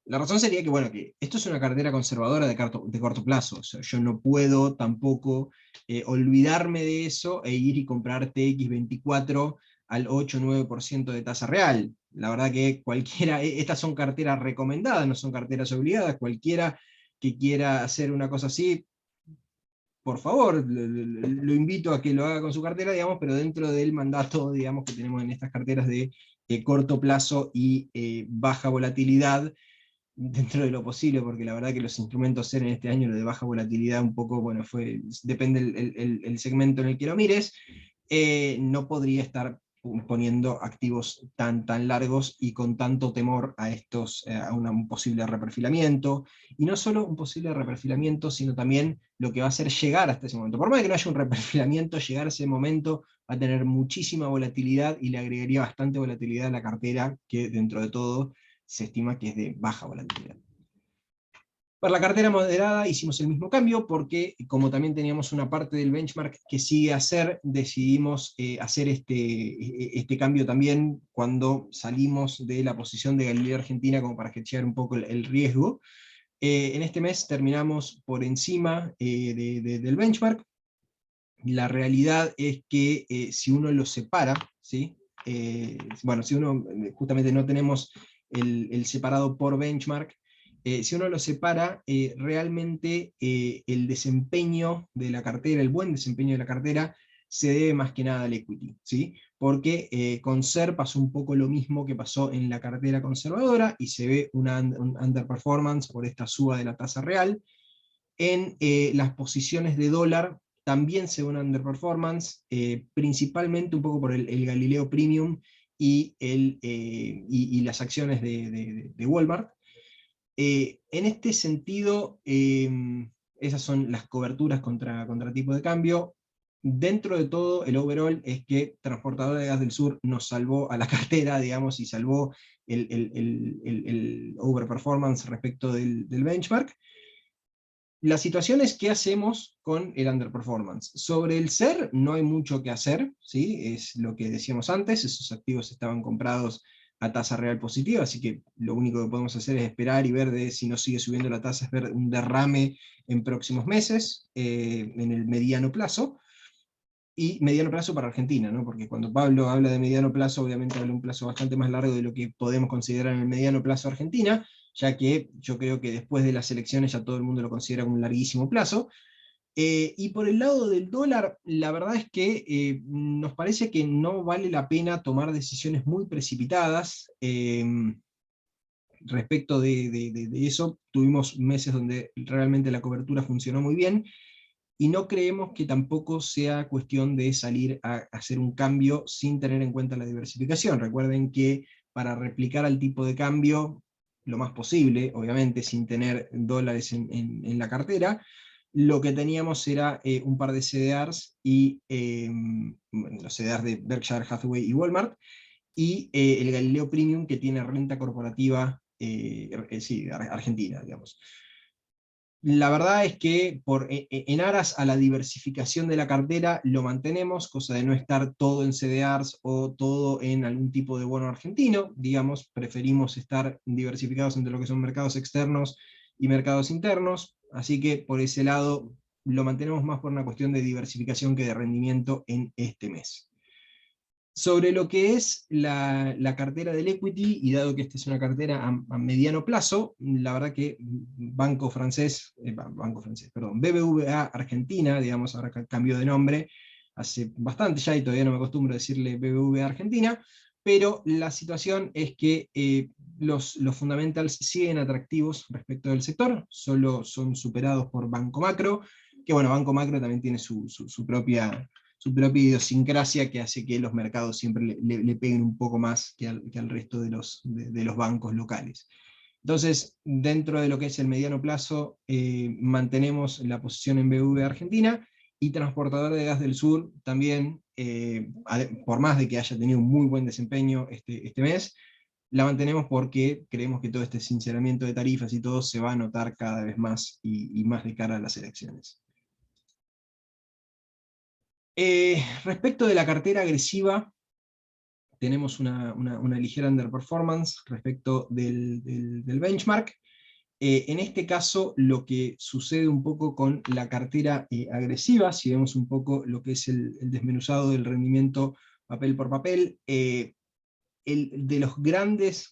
la razón sería que, bueno, que esto es una cartera conservadora de corto plazo, o sea, yo no puedo tampoco olvidarme de eso e ir y comprar TX24 al 8-9% de tasa real. La verdad que cualquiera, estas son carteras recomendadas, no son carteras obligadas, cualquiera que quiera hacer una cosa así, por favor, lo invito a que lo haga con su cartera, digamos, pero dentro del mandato, digamos, que tenemos en estas carteras de corto plazo y baja volatilidad, dentro de lo posible, porque la verdad que los instrumentos SER en este año, lo de baja volatilidad, un poco, bueno, depende el segmento en el que lo mires, no podría estar poniendo activos tan largos y con tanto temor a un posible reperfilamiento, y no solo un posible reperfilamiento, sino también lo que va a hacer llegar hasta ese momento. Por más que no haya un reperfilamiento, llegar a ese momento va a tener muchísima volatilidad y le agregaría bastante volatilidad a la cartera, que dentro de todo se estima que es de baja volatilidad. Para la cartera moderada hicimos el mismo cambio, porque como también teníamos una parte del benchmark que sigue a hacer, decidimos hacer este cambio también cuando salimos de la posición de Galileo Argentina, como para hedgear un poco el riesgo. En este mes terminamos por encima del benchmark. La realidad es que si uno lo separa, ¿sí? Bueno, si uno justamente no tenemos el separado por benchmark, si uno lo separa, realmente el desempeño de la cartera, el buen desempeño de la cartera, se debe más que nada al equity, ¿sí? Porque con SER pasó un poco lo mismo que pasó en la cartera conservadora, y se ve un underperformance por esta suba de la tasa real. En las posiciones de dólar también se ve una underperformance, principalmente un poco por el Galileo Premium y las acciones de Walmart. En este sentido, esas son las coberturas contra tipo de cambio. Dentro de todo, el overall es que Transportadora de Gas del Sur nos salvó a la cartera, digamos, y salvó el overperformance respecto del benchmark. La situación es qué hacemos con el underperformance. Sobre el SER no hay mucho que hacer, ¿sí? Es lo que decíamos antes, esos activos estaban comprados a tasa real positiva, así que lo único que podemos hacer es esperar y ver si no sigue subiendo la tasa, es ver un derrame en próximos meses, en el mediano plazo, y mediano plazo para Argentina, ¿no? Porque cuando Pablo habla de mediano plazo, obviamente habla de un plazo bastante más largo de lo que podemos considerar en el mediano plazo Argentina, ya que yo creo que después de las elecciones ya todo el mundo lo considera como un larguísimo plazo. Y por el lado del dólar, la verdad es que nos parece que no vale la pena tomar decisiones muy precipitadas. Respecto de eso, tuvimos meses donde realmente la cobertura funcionó muy bien, y no creemos que tampoco sea cuestión de salir a hacer un cambio sin tener en cuenta la diversificación. Recuerden que para replicar al tipo de cambio, lo más posible, obviamente sin tener dólares en la cartera, lo que teníamos era un par de CDRs, y los CDRs de Berkshire Hathaway y Walmart, y el Galileo Premium, que tiene renta corporativa, sí, argentina, digamos. La verdad es que en aras a la diversificación de la cartera lo mantenemos, cosa de no estar todo en CDRs o todo en algún tipo de bono argentino. Digamos, preferimos estar diversificados entre lo que son mercados externos y mercados internos, así que por ese lado lo mantenemos más por una cuestión de diversificación que de rendimiento en este mes. Sobre lo que es la cartera del equity, y dado que esta es una cartera a mediano plazo, la verdad que Banco Francés, perdón, BBVA Argentina, digamos, ahora cambió de nombre, hace bastante ya, y todavía no me acostumbro a decirle BBVA Argentina, pero la situación es que los fundamentals siguen atractivos respecto del sector, solo son superados por Banco Macro, que bueno, Banco Macro también tiene su propia idiosincrasia, que hace que los mercados siempre le peguen un poco más que al resto de los bancos locales. Entonces, dentro de lo que es el mediano plazo, mantenemos la posición en BBVA Argentina, y Transportadora de Gas del Sur también, por más de que haya tenido un muy buen desempeño este mes, la mantenemos porque creemos que todo este sinceramiento de tarifas y todo se va a notar cada vez más, y más de cara a las elecciones. Respecto de la cartera agresiva, tenemos una ligera underperformance respecto del benchmark. En este caso, lo que sucede un poco con la cartera agresiva, si vemos un poco lo que es el desmenuzado del rendimiento papel por papel, de los grandes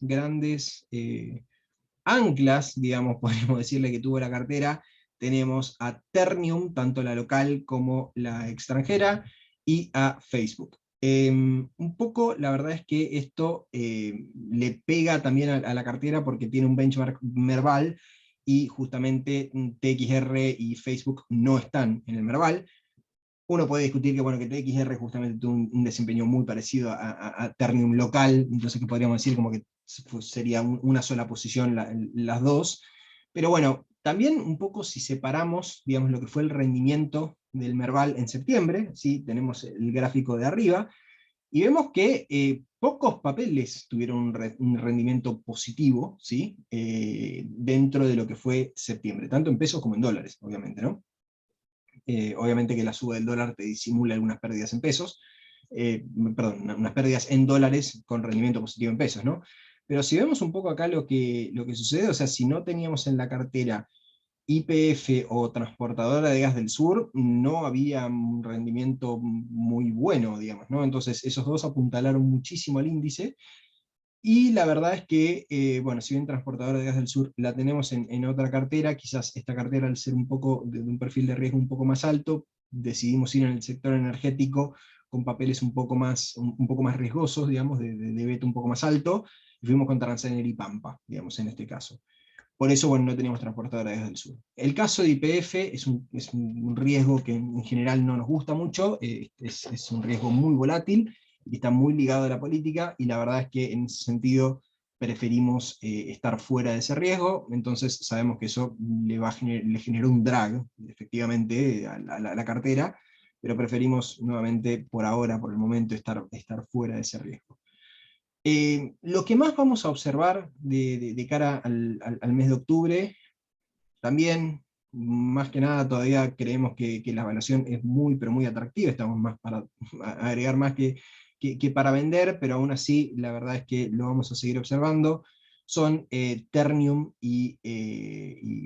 anclas, digamos, podríamos decirle, que tuvo la cartera, tenemos a Ternium, tanto la local como la extranjera, y a Facebook. Un poco, la verdad es que esto le pega también a la cartera, porque tiene un benchmark Merval, y justamente TXR y Facebook no están en el Merval. Uno puede discutir que, bueno, que TXR justamente tuvo un desempeño muy parecido a Ternium local, entonces que podríamos decir como que sería una sola posición las dos. Pero bueno, también un poco si separamos, digamos, lo que fue el rendimiento del Merval en septiembre, ¿sí? Tenemos el gráfico de arriba, y vemos que pocos papeles tuvieron un rendimiento positivo, ¿sí? Dentro de lo que fue septiembre, tanto en pesos como en dólares, obviamente, ¿no? Obviamente que la suba del dólar te disimula algunas pérdidas en pesos, perdón, unas pérdidas en dólares con rendimiento positivo en pesos, ¿no? Pero si vemos un poco acá lo que sucede, o sea, si no teníamos en la cartera YPF o Transportadora de Gas del Sur, no había un rendimiento muy bueno, digamos, ¿no? Entonces esos dos apuntalaron muchísimo al índice, y la verdad es que, bueno, si bien Transportadora de Gas del Sur la tenemos en otra cartera, quizás esta cartera, al ser un poco de un perfil de riesgo un poco más alto, decidimos ir en el sector energético con papeles un poco más riesgosos, digamos, de beta un poco más alto, y fuimos con Transener y Pampa, digamos, en este caso. Por eso, bueno, no tenemos Transportadora de Gas del Sur. El caso de YPF es un riesgo que en general no nos gusta mucho, es un riesgo muy volátil, y está muy ligado a la política, y la verdad es que en ese sentido preferimos estar fuera de ese riesgo. Entonces sabemos que eso le generó un drag, efectivamente, a la cartera, pero preferimos nuevamente, por ahora, por el momento, estar fuera de ese riesgo. Lo que más vamos a observar de cara al mes de octubre, también, más que nada, todavía creemos que la evaluación es muy, pero muy atractiva, estamos más para agregar más que para vender, pero aún así, la verdad es que lo vamos a seguir observando. Son Ternium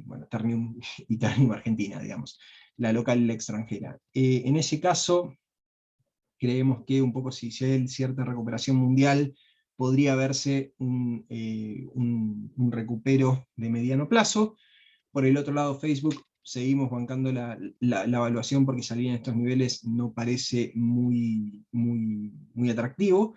bueno, Ternium y Ternium Argentina, digamos, la local y la extranjera. En ese caso, creemos que un poco si hay cierta recuperación mundial, podría verse un recupero de mediano plazo. Por el otro lado, Facebook seguimos bancando la evaluación porque salir en estos niveles no parece muy atractivo.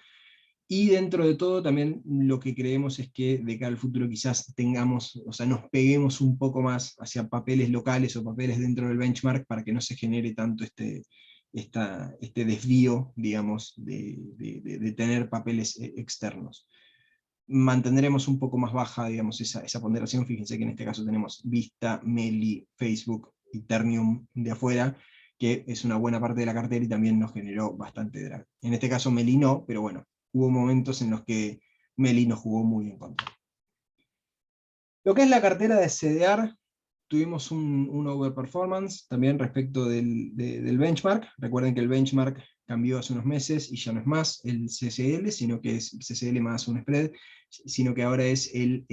Y dentro de todo también lo que creemos es que de cara al futuro quizás tengamos, o sea, nos peguemos un poco más hacia papeles locales o papeles dentro del benchmark para que no se genere tanto este desvío, digamos, de tener papeles externos. Mantendremos un poco más baja, digamos, esa ponderación. Fíjense que en este caso tenemos Vista, Meli, Facebook, Ethereum de afuera, que es una buena parte de la cartera y también nos generó bastante drag. En este caso Meli no, pero bueno, hubo momentos en los que Meli nos jugó muy en contra. Lo que es la cartera de CDR, tuvimos un overperformance también respecto del benchmark. Recuerden que el benchmark cambió hace unos meses y ya no es más el CCL, sino que es CCL más un spread, sino que ahora es el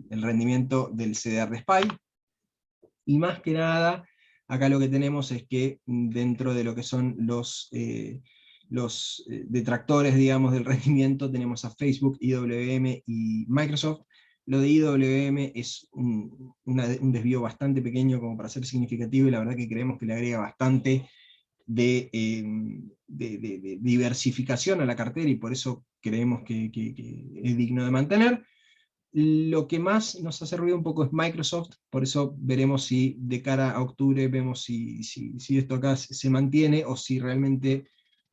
rendimiento del CDR SPY. Y más que nada, acá lo que tenemos es que dentro de lo que son los detractores, digamos, del rendimiento, tenemos a Facebook, IWM y Microsoft. Lo de IWM es un desvío bastante pequeño como para ser significativo, y la verdad que creemos que le agrega bastante de diversificación a la cartera, y por eso creemos que es digno de mantener. Lo que más nos hace ruido un poco es Microsoft, por eso veremos si de cara a octubre vemos si esto acá se mantiene o si realmente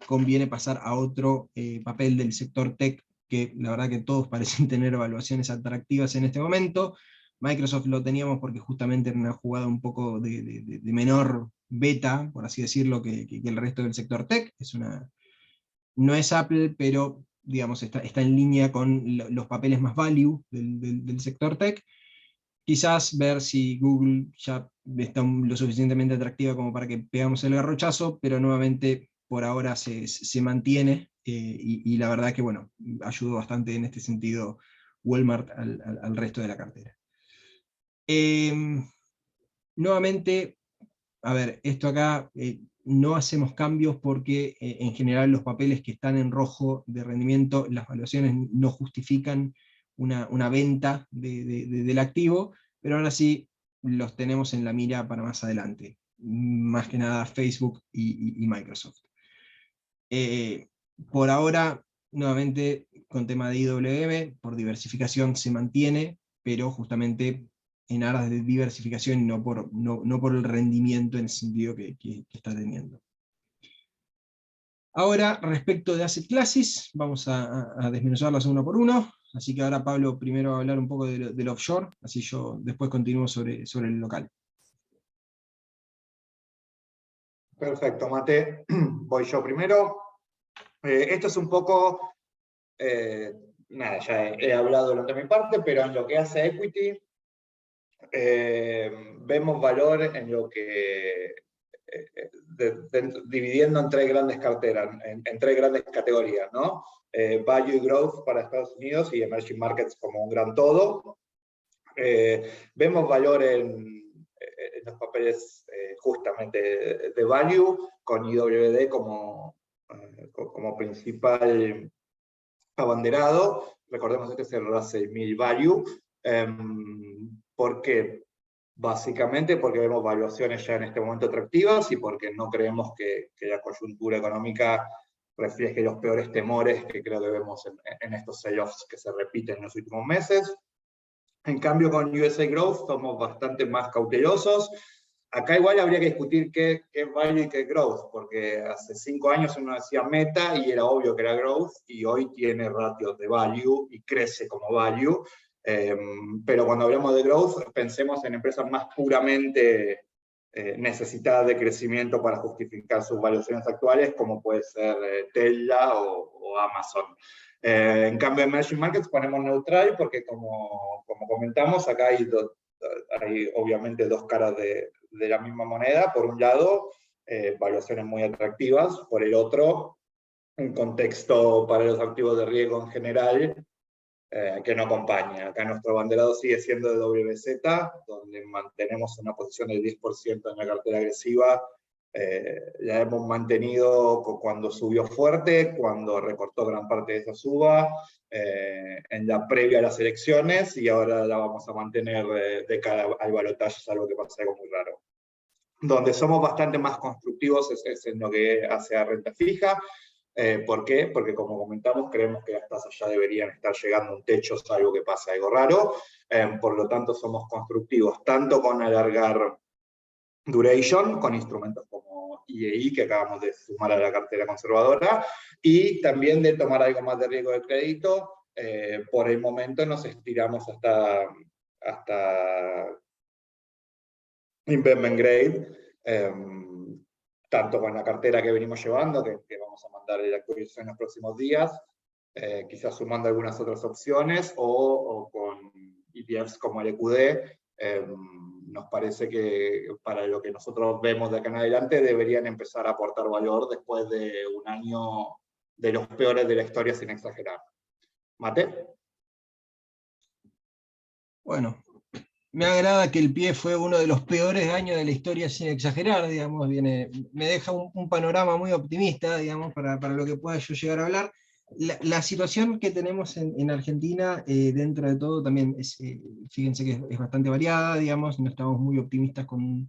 conviene pasar a otro papel del sector tech, que la verdad que todos parecen tener evaluaciones atractivas en este momento. Microsoft lo teníamos porque justamente era una jugada un poco de menor beta, por así decirlo, que el resto del sector tech. No es Apple, pero digamos, está en línea con los papeles más value del sector tech. Quizás ver si Google ya está lo suficientemente atractiva como para que pegamos el garrochazo, pero nuevamente por ahora se mantiene, y la verdad que bueno, ayudó bastante en este sentido Walmart al resto de la cartera. Nuevamente, a ver, esto acá no hacemos cambios porque en general los papeles que están en rojo de rendimiento, las valuaciones no justifican una venta del activo, pero ahora sí los tenemos en la mira para más adelante, más que nada Facebook y Microsoft. Por ahora, nuevamente, con tema de IWM, por diversificación se mantiene, pero justamente en aras de diversificación y no por el rendimiento en el sentido que está teniendo. Ahora, respecto de asset classes, vamos a desmenuzarlas uno por uno. Así que ahora Pablo primero va a hablar un poco del offshore, así yo después continúo sobre el local. Perfecto, Mate. Voy yo primero. Esto es un poco, nada, ya he hablado durante mi parte, pero en lo que hace equity, vemos valor en lo que, dividiendo en tres grandes carteras, en tres grandes categorías, ¿no? Value y Growth para Estados Unidos y Emerging Markets como un gran todo. Vemos valor en los papeles justamente de Value, con IWD como principal abanderado. Recordemos que este es el Russell 1000 Value. ¿Por qué? Básicamente porque vemos valuaciones ya en este momento atractivas y porque no creemos que la coyuntura económica refleje los peores temores que creo que vemos en estos sell-offs que se repiten en los últimos meses. En cambio, con USA Growth somos bastante más cautelosos. Acá igual habría que discutir qué es value y qué es growth, porque hace 5 años uno decía meta y era obvio que era growth, y hoy tiene ratios de value y crece como value. Pero cuando hablamos de growth, pensemos en empresas más puramente necesitadas de crecimiento para justificar sus valuaciones actuales, como puede ser Tesla o Amazon. En cambio, en Emerging Markets ponemos neutral porque, como comentamos, acá hay obviamente dos caras de la misma moneda. Por un lado, valuaciones muy atractivas. Por el otro, un contexto para los activos de riesgo en general que no acompaña. Acá nuestro abanderado sigue siendo de WZ, donde mantenemos una posición del 10% en la cartera agresiva La hemos mantenido cuando subió fuerte, cuando recortó gran parte de esa suba, en la previa a las elecciones, y ahora la vamos a mantener de cara al balotaje, salvo que pase algo muy raro. Donde somos bastante más constructivos es en lo que hace a renta fija. ¿Por qué? Porque como comentamos, creemos que las tasas ya deberían estar llegando a un techo, salvo que pase algo raro. Por lo tanto, somos constructivos tanto con alargar duration, con instrumentos como IEI, que acabamos de sumar a la cartera conservadora, y también de tomar algo más de riesgo de crédito. Por el momento nos estiramos hasta investment grade, tanto con la cartera que venimos llevando, que vamos a mandar la actualización en los próximos días, quizás sumando algunas otras opciones, o con ETFs como el EQD. Nos parece que para lo que nosotros vemos de acá en adelante deberían empezar a aportar valor después de un año de los peores de la historia, sin exagerar. ¿Mate? Bueno, me agrada que el pie fue uno de los peores años de la historia, sin exagerar, digamos, me deja un panorama muy optimista, digamos, para lo que pueda yo llegar a hablar. La situación que tenemos en Argentina, dentro de todo, también fíjense que es bastante variada, digamos, no estamos muy optimistas con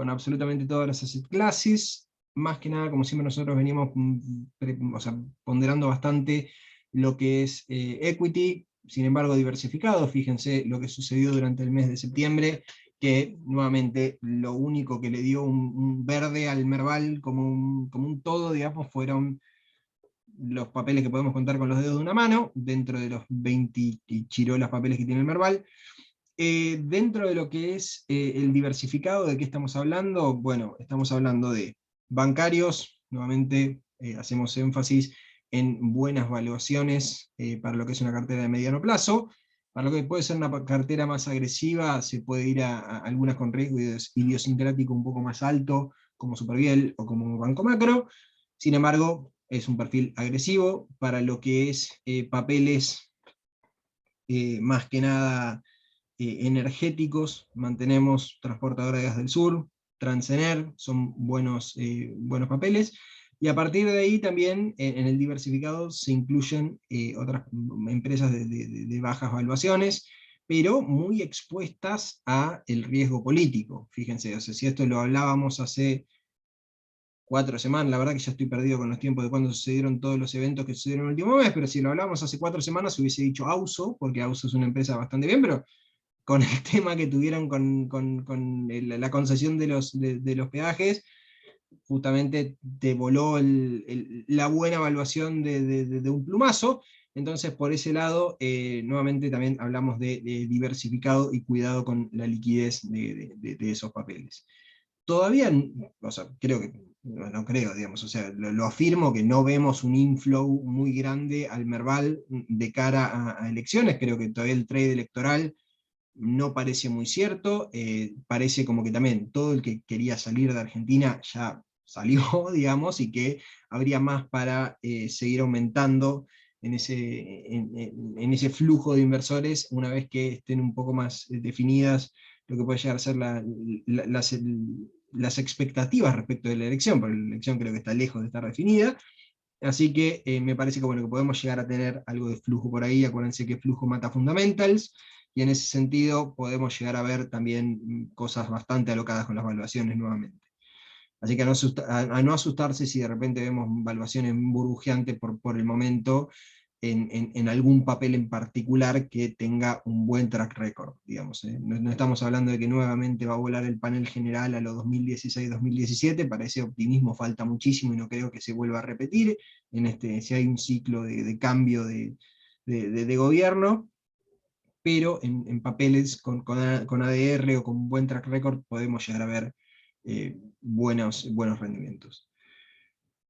absolutamente todas las asset classes. Más que nada, como siempre nosotros venimos o sea, ponderando bastante lo que es equity, sin embargo diversificado. Fíjense lo que sucedió durante el mes de septiembre, que nuevamente lo único que le dio un verde al Merval como un todo, digamos, fueron los papeles que podemos contar con los dedos de una mano, dentro de los 20 y chirolas papeles que tiene el Merval. Dentro de lo que es el diversificado, ¿de qué estamos hablando? Bueno, estamos hablando de bancarios, nuevamente hacemos énfasis en buenas valuaciones para lo que es una cartera de mediano plazo. Para lo que puede ser una cartera más agresiva, se puede ir a algunas con riesgo idiosincrático un poco más alto, como Superviel o como Banco Macro. Sin embargo, es un perfil agresivo. Para lo que es papeles más que nada energéticos, mantenemos Transportadora de Gas del Sur, Transener, son buenos papeles. Y a partir de ahí también en el diversificado se incluyen otras empresas de bajas valuaciones, pero muy expuestas a el riesgo político. Fíjense, o sea, si esto lo hablábamos hace 4 semanas, la verdad que ya estoy perdido con los tiempos de cuando sucedieron todos los eventos que sucedieron el último mes, pero si lo hablamos hace 4 semanas hubiese dicho Auso, porque Auso es una empresa bastante bien, pero con el tema que tuvieron con la concesión de los peajes, justamente te voló la buena evaluación de un plumazo. Entonces, por ese lado, nuevamente también hablamos de diversificado y cuidado con la liquidez de esos papeles. Todavía, o sea, creo que, no creo, digamos, o sea, lo afirmo que no vemos un inflow muy grande al Merval de cara a elecciones. Creo que todavía el trade electoral no parece muy cierto. Parece como que también todo el que quería salir de Argentina ya salió, digamos, y que habría más para seguir aumentando en ese flujo de inversores una vez que estén un poco más definidas lo que puede llegar a ser las expectativas respecto de la elección, porque la elección creo que está lejos de estar definida. Así que me parece que, bueno, que podemos llegar a tener algo de flujo por ahí. Acuérdense que flujo mata fundamentals, y en ese sentido podemos llegar a ver también cosas bastante alocadas con las valuaciones nuevamente. Así que a no asustarse si de repente vemos valuaciones burbujeantes por el momento en algún papel en particular que tenga un buen track record, digamos. No estamos hablando de que nuevamente va a volar el panel general a los 2016-2017, para ese optimismo falta muchísimo y no creo que se vuelva a repetir si hay un ciclo de cambio de gobierno, pero en papeles con ADR o con un buen track record podemos llegar a ver buenos rendimientos.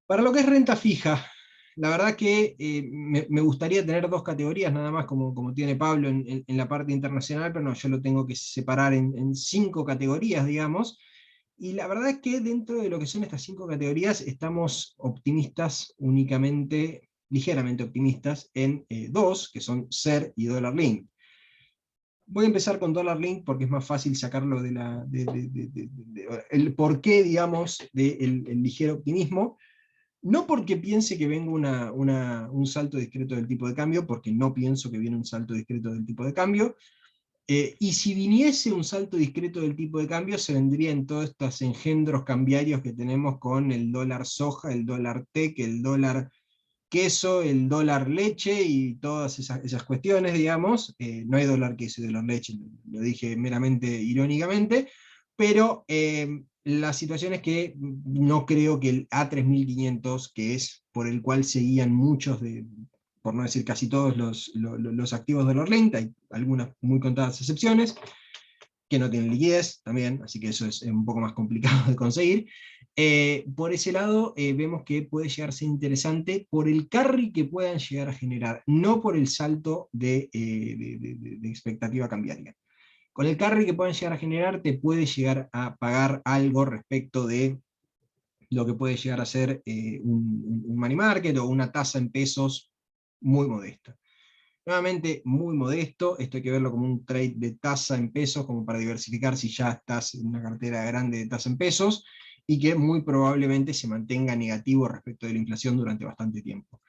Para lo que es renta fija, la verdad que me gustaría tener 2 categorías nada más, como tiene Pablo en la parte internacional, pero no, yo lo tengo que separar en 5 categorías, digamos. Y la verdad es que dentro de lo que son estas 5 categorías estamos optimistas únicamente, ligeramente optimistas, en 2, que son SER y Dollar Link. Voy a empezar con Dollar Link porque es más fácil sacarlo el porqué, digamos, del ligero optimismo. No porque piense que venga un salto discreto del tipo de cambio, porque no pienso que viene un salto discreto del tipo de cambio. Y si viniese un salto discreto del tipo de cambio, se vendría en todos estos engendros cambiarios que tenemos con el dólar soja, el dólar TEC, el dólar queso, el dólar leche y todas esas cuestiones, digamos. No hay dólar queso y dólar leche, lo dije meramente irónicamente, pero la situación es que no creo que el A3500, que es por el cual seguían muchos por no decir casi todos los activos de Link, hay algunas muy contadas excepciones, que no tienen liquidez también, así que eso es un poco más complicado de conseguir. Por ese lado, vemos que puede llegar a ser interesante por el carry que puedan llegar a generar, no por el salto de expectativa cambiaria. Con el carry que puedan llegar a generar, te puede llegar a pagar algo respecto de lo que puede llegar a ser un money market o una tasa en pesos muy modesta. Nuevamente, muy modesto, esto hay que verlo como un trade de tasa en pesos, como para diversificar si ya estás en una cartera grande de tasa en pesos, y que muy probablemente se mantenga negativo respecto de la inflación durante bastante tiempo.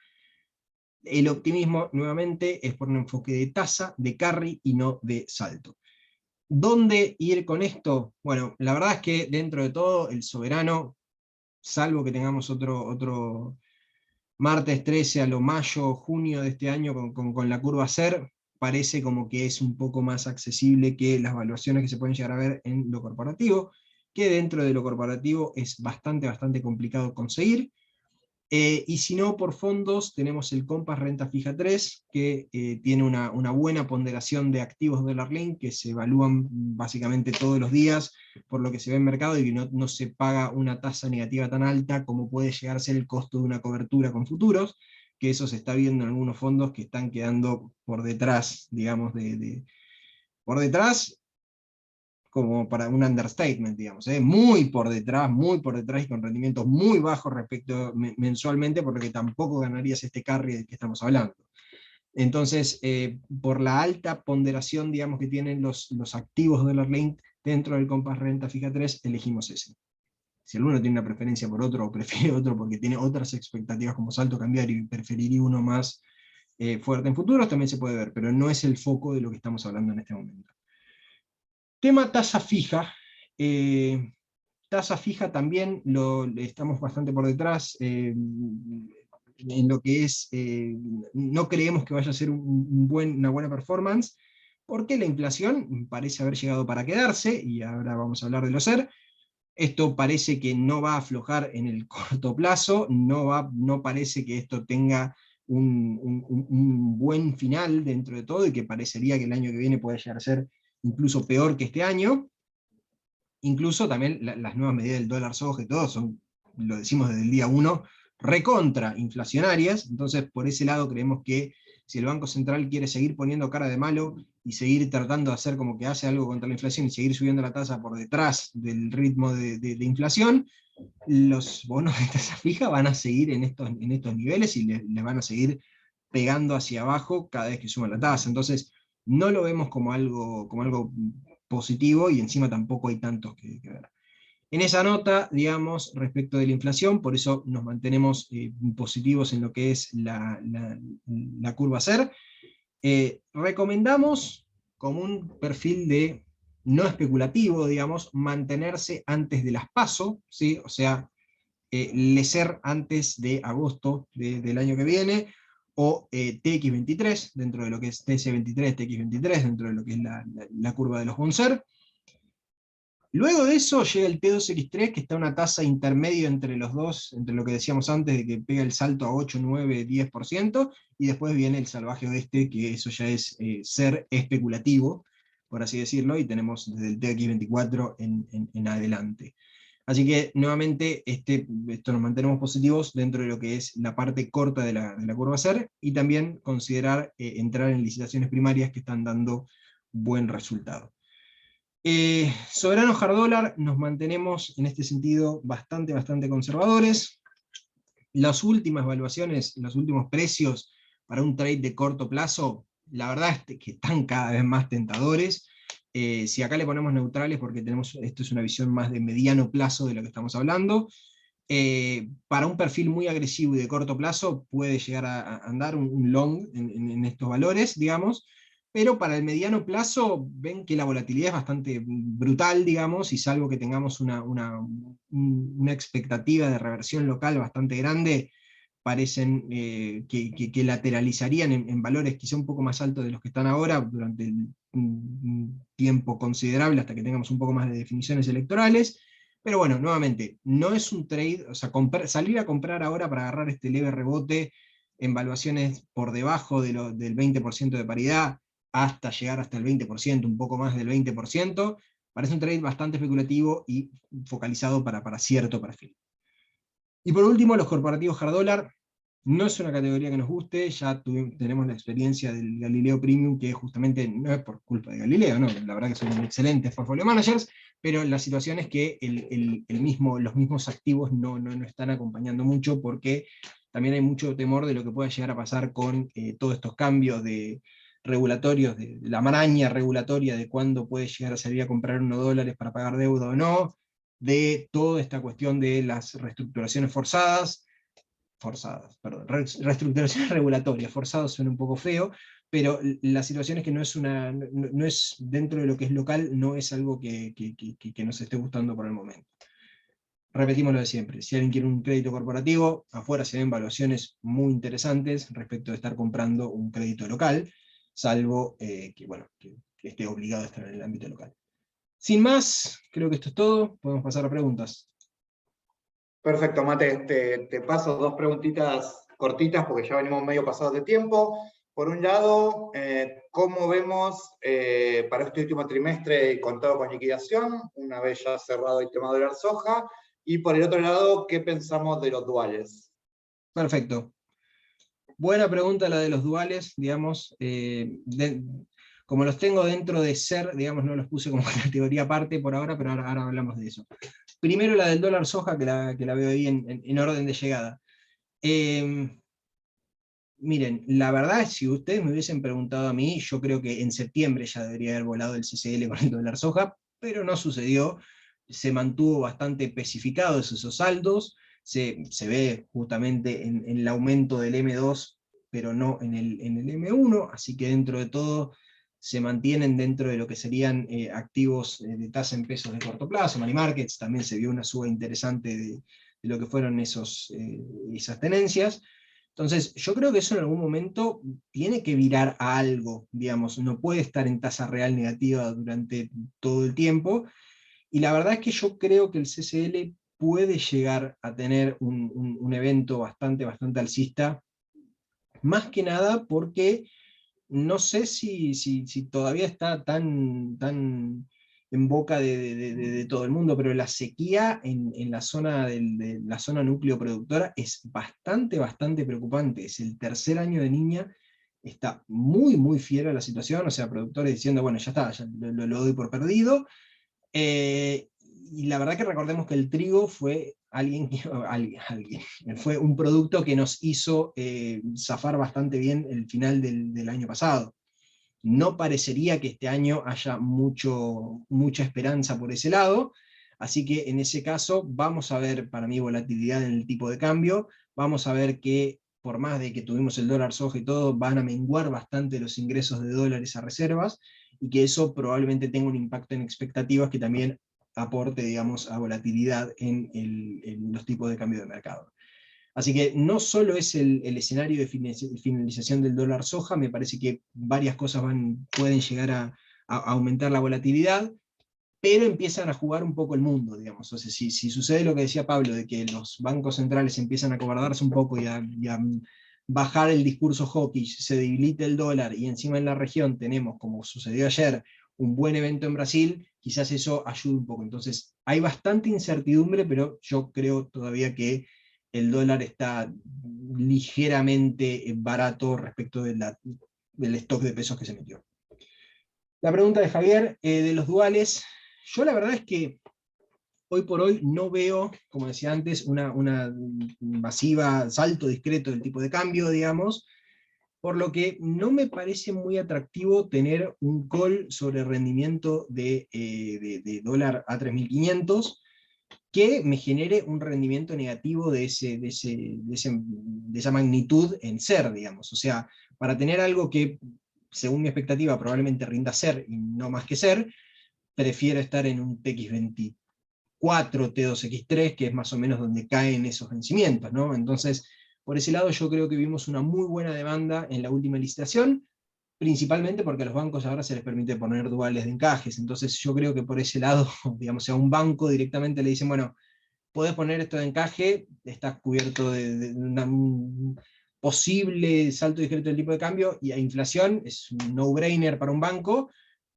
El optimismo, nuevamente, es por un enfoque de tasa, de carry y no de salto. ¿Dónde ir con esto? Bueno, la verdad es que dentro de todo, el soberano, salvo que tengamos otro martes 13 a lo mayo, junio de este año con la curva SER, parece como que es un poco más accesible que las valuaciones que se pueden llegar a ver en lo corporativo, que dentro de lo corporativo es bastante complicado conseguir. Y si no, por fondos, tenemos el Compass Renta Fija 3, que tiene una buena ponderación de activos Dollar Link, que se evalúan básicamente todos los días por lo que se ve en mercado, y no se paga una tasa negativa tan alta como puede llegar a ser el costo de una cobertura con futuros, que eso se está viendo en algunos fondos que están quedando por detrás, digamos, por detrás, como para un understatement, digamos, muy por detrás y con rendimientos muy bajos respecto mensualmente, porque tampoco ganarías este carry del que estamos hablando. Entonces, por la alta ponderación, digamos, que tienen los activos de Dollar Link dentro del Compass Renta Fija 3, elegimos ese. Si alguno tiene una preferencia por otro, o prefiere otro porque tiene otras expectativas como salto cambiario y preferiría uno más fuerte en futuros, también se puede ver, pero no es el foco de lo que estamos hablando en este momento. Tema tasa fija. Tasa fija también estamos bastante por detrás en lo que es, no creemos que vaya a ser una buena performance, porque la inflación parece haber llegado para quedarse, y ahora vamos a hablar de lo SER. Esto parece que no va a aflojar en el corto plazo, no parece que esto tenga un buen final dentro de todo, y que parecería que el año que viene puede llegar a ser incluso peor que este año. Incluso también las nuevas medidas del dólar soja y todo son, lo decimos desde el día 1, recontra inflacionarias. Entonces por ese lado creemos que si el Banco Central quiere seguir poniendo cara de malo y seguir tratando de hacer como que hace algo contra la inflación y seguir subiendo la tasa por detrás del ritmo de inflación, los bonos de tasa fija van a seguir en estos niveles y les van a seguir pegando hacia abajo cada vez que suban la tasa. Entonces no lo vemos como algo positivo, y encima tampoco hay tantos que ver. En esa nota, digamos, respecto de la inflación, por eso nos mantenemos positivos en lo que es la curva SER. Recomendamos, como un perfil de no especulativo, digamos, mantenerse antes de las PASO, ¿sí? O sea, LECER antes de agosto del año que viene, o TX23, dentro de lo que es TC23, TX23, dentro de lo que es la curva de los BONSER. Luego de eso llega el T2X3, que está a una tasa intermedio entre los dos, entre lo que decíamos antes de que pega el salto a 8, 9, 10%, y después viene el salvaje oeste, que eso ya es ser especulativo, por así decirlo, y tenemos desde el TX24 en adelante. Así que nuevamente esto nos mantenemos positivos dentro de lo que es la parte corta de la curva SER, y también considerar entrar en licitaciones primarias que están dando buen resultado. Soberano hard dólar, nos mantenemos en este sentido bastante conservadores. Las últimas valuaciones, los últimos precios para un trade de corto plazo la verdad es que están cada vez más tentadores. Si acá le ponemos neutrales, porque esto es una visión más de mediano plazo de lo que estamos hablando, para un perfil muy agresivo y de corto plazo puede llegar a andar un long en estos valores, digamos, pero para el mediano plazo ven que la volatilidad es bastante brutal, digamos, y salvo que tengamos una expectativa de reversión local bastante grande, parecen que lateralizarían en valores quizá un poco más altos de los que están ahora durante un tiempo considerable hasta que tengamos un poco más de definiciones electorales. Pero bueno, nuevamente, no es un trade, o sea, salir a comprar ahora para agarrar este leve rebote en valuaciones por debajo del 20% de paridad, hasta llegar hasta el 20%, un poco más del 20%, parece un trade bastante especulativo y focalizado para cierto perfil. Y por último, los corporativos hard dollar. No es una categoría que nos guste, ya tenemos la experiencia del Galileo Premium, que justamente no es por culpa de Galileo, ¿no? La verdad que son excelentes portfolio managers, pero la situación es que los mismos activos no están acompañando mucho, porque también hay mucho temor de lo que pueda llegar a pasar con todos estos cambios regulatorios, de la maraña regulatoria de cuándo puede llegar a salir a comprar $1 para pagar deuda o no, de toda esta cuestión de las reestructuraciones reestructuraciones regulatorias. Forzado suena un poco feo, pero la situación es que no es dentro de lo que es local, no es algo que nos esté gustando por el momento. Repetimos lo de siempre, si alguien quiere un crédito corporativo, afuera se ven valuaciones muy interesantes respecto de estar comprando un crédito local, salvo que esté obligado a estar en el ámbito local. Sin más, creo que esto es todo, podemos pasar a preguntas. Perfecto, Mate, te paso dos preguntitas cortitas porque ya venimos medio pasados de tiempo. Por un lado, ¿cómo vemos para este último trimestre el contado con liquidación, una vez ya cerrado el tema de dólar soja? Y por el otro lado, ¿qué pensamos de los duales? Perfecto. Buena pregunta la de los duales, digamos. Como los tengo dentro de SER, digamos, no los puse como categoría aparte por ahora, pero ahora hablamos de eso. Primero la del dólar soja, que la veo ahí en orden de llegada. Miren, la verdad, si ustedes me hubiesen preguntado a mí, yo creo que en septiembre ya debería haber volado el CCL con el dólar soja, pero no sucedió. Se mantuvo bastante especificados esos saldos, se ve justamente en el aumento del M2, pero no en el M1, así que dentro de todo se mantienen dentro de lo que serían activos de tasa en pesos de corto plazo, money markets. También se vio una suba interesante de lo que fueron esas tenencias. Entonces, yo creo que eso en algún momento tiene que virar a algo, digamos, no puede estar en tasa real negativa durante todo el tiempo, y la verdad es que yo creo que el CCL puede llegar a tener un evento bastante alcista, más que nada porque no sé si todavía está tan en boca de todo el mundo, pero la sequía en la zona de la zona núcleo productora es bastante preocupante. Es el tercer año de niña, está muy fiera la situación, o sea, productores diciendo, bueno, ya está, ya lo doy por perdido. Y la verdad que recordemos que el trigo fue fue un producto que nos hizo zafar bastante bien el final del año pasado. No parecería que este año haya mucha esperanza por ese lado, así que en ese caso vamos a ver, para mí, volatilidad en el tipo de cambio, vamos a ver que por más de que tuvimos el dólar soja y todo, van a menguar bastante los ingresos de dólares a reservas, y que eso probablemente tenga un impacto en expectativas que también aporte, digamos, a volatilidad en los tipos de cambio de mercado. Así que no solo es el escenario de finalización del dólar soja, me parece que varias cosas pueden llegar a aumentar la volatilidad, pero empiezan a jugar un poco el mundo, digamos. O sea, si sucede lo que decía Pablo, de que los bancos centrales empiezan a acobardarse un poco y a bajar el discurso hawkish, se debilita el dólar, y encima en la región tenemos, como sucedió ayer, un buen evento en Brasil, quizás eso ayude un poco. Entonces, hay bastante incertidumbre, pero yo creo todavía que el dólar está ligeramente barato respecto del stock de pesos que se metió. La pregunta de Javier, de los duales, yo la verdad es que hoy por hoy no veo, como decía antes, una masiva salto discreto del tipo de cambio, digamos, por lo que no me parece muy atractivo tener un call sobre rendimiento de dólar a 3.500 que me genere un rendimiento negativo de esa magnitud en ser, digamos. O sea, para tener algo que, según mi expectativa, probablemente rinda ser y no más que ser, prefiero estar en un TX24, T2X3, que es más o menos donde caen esos vencimientos, ¿no? Entonces, por ese lado yo creo que vimos una muy buena demanda en la última licitación, principalmente porque a los bancos ahora se les permite poner duales de encajes, entonces yo creo que por ese lado, digamos, a un banco directamente le dicen, bueno, podés poner esto de encaje, estás cubierto de un posible salto discreto del tipo de cambio, y a inflación es un no-brainer para un banco,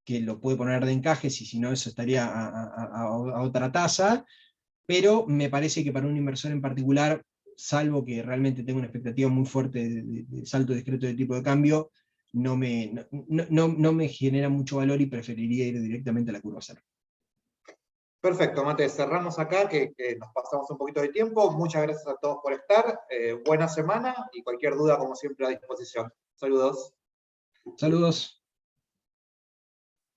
que lo puede poner de encajes, y si no, eso estaría a otra tasa, pero me parece que para un inversor en particular, salvo que realmente tenga una expectativa muy fuerte de salto discreto de tipo de cambio, no me genera mucho valor y preferiría ir directamente a la curva cero. Perfecto, Mate, cerramos acá, que nos pasamos un poquito de tiempo. Muchas gracias a todos por estar. Buena semana y cualquier duda, como siempre, a disposición. Saludos. Saludos.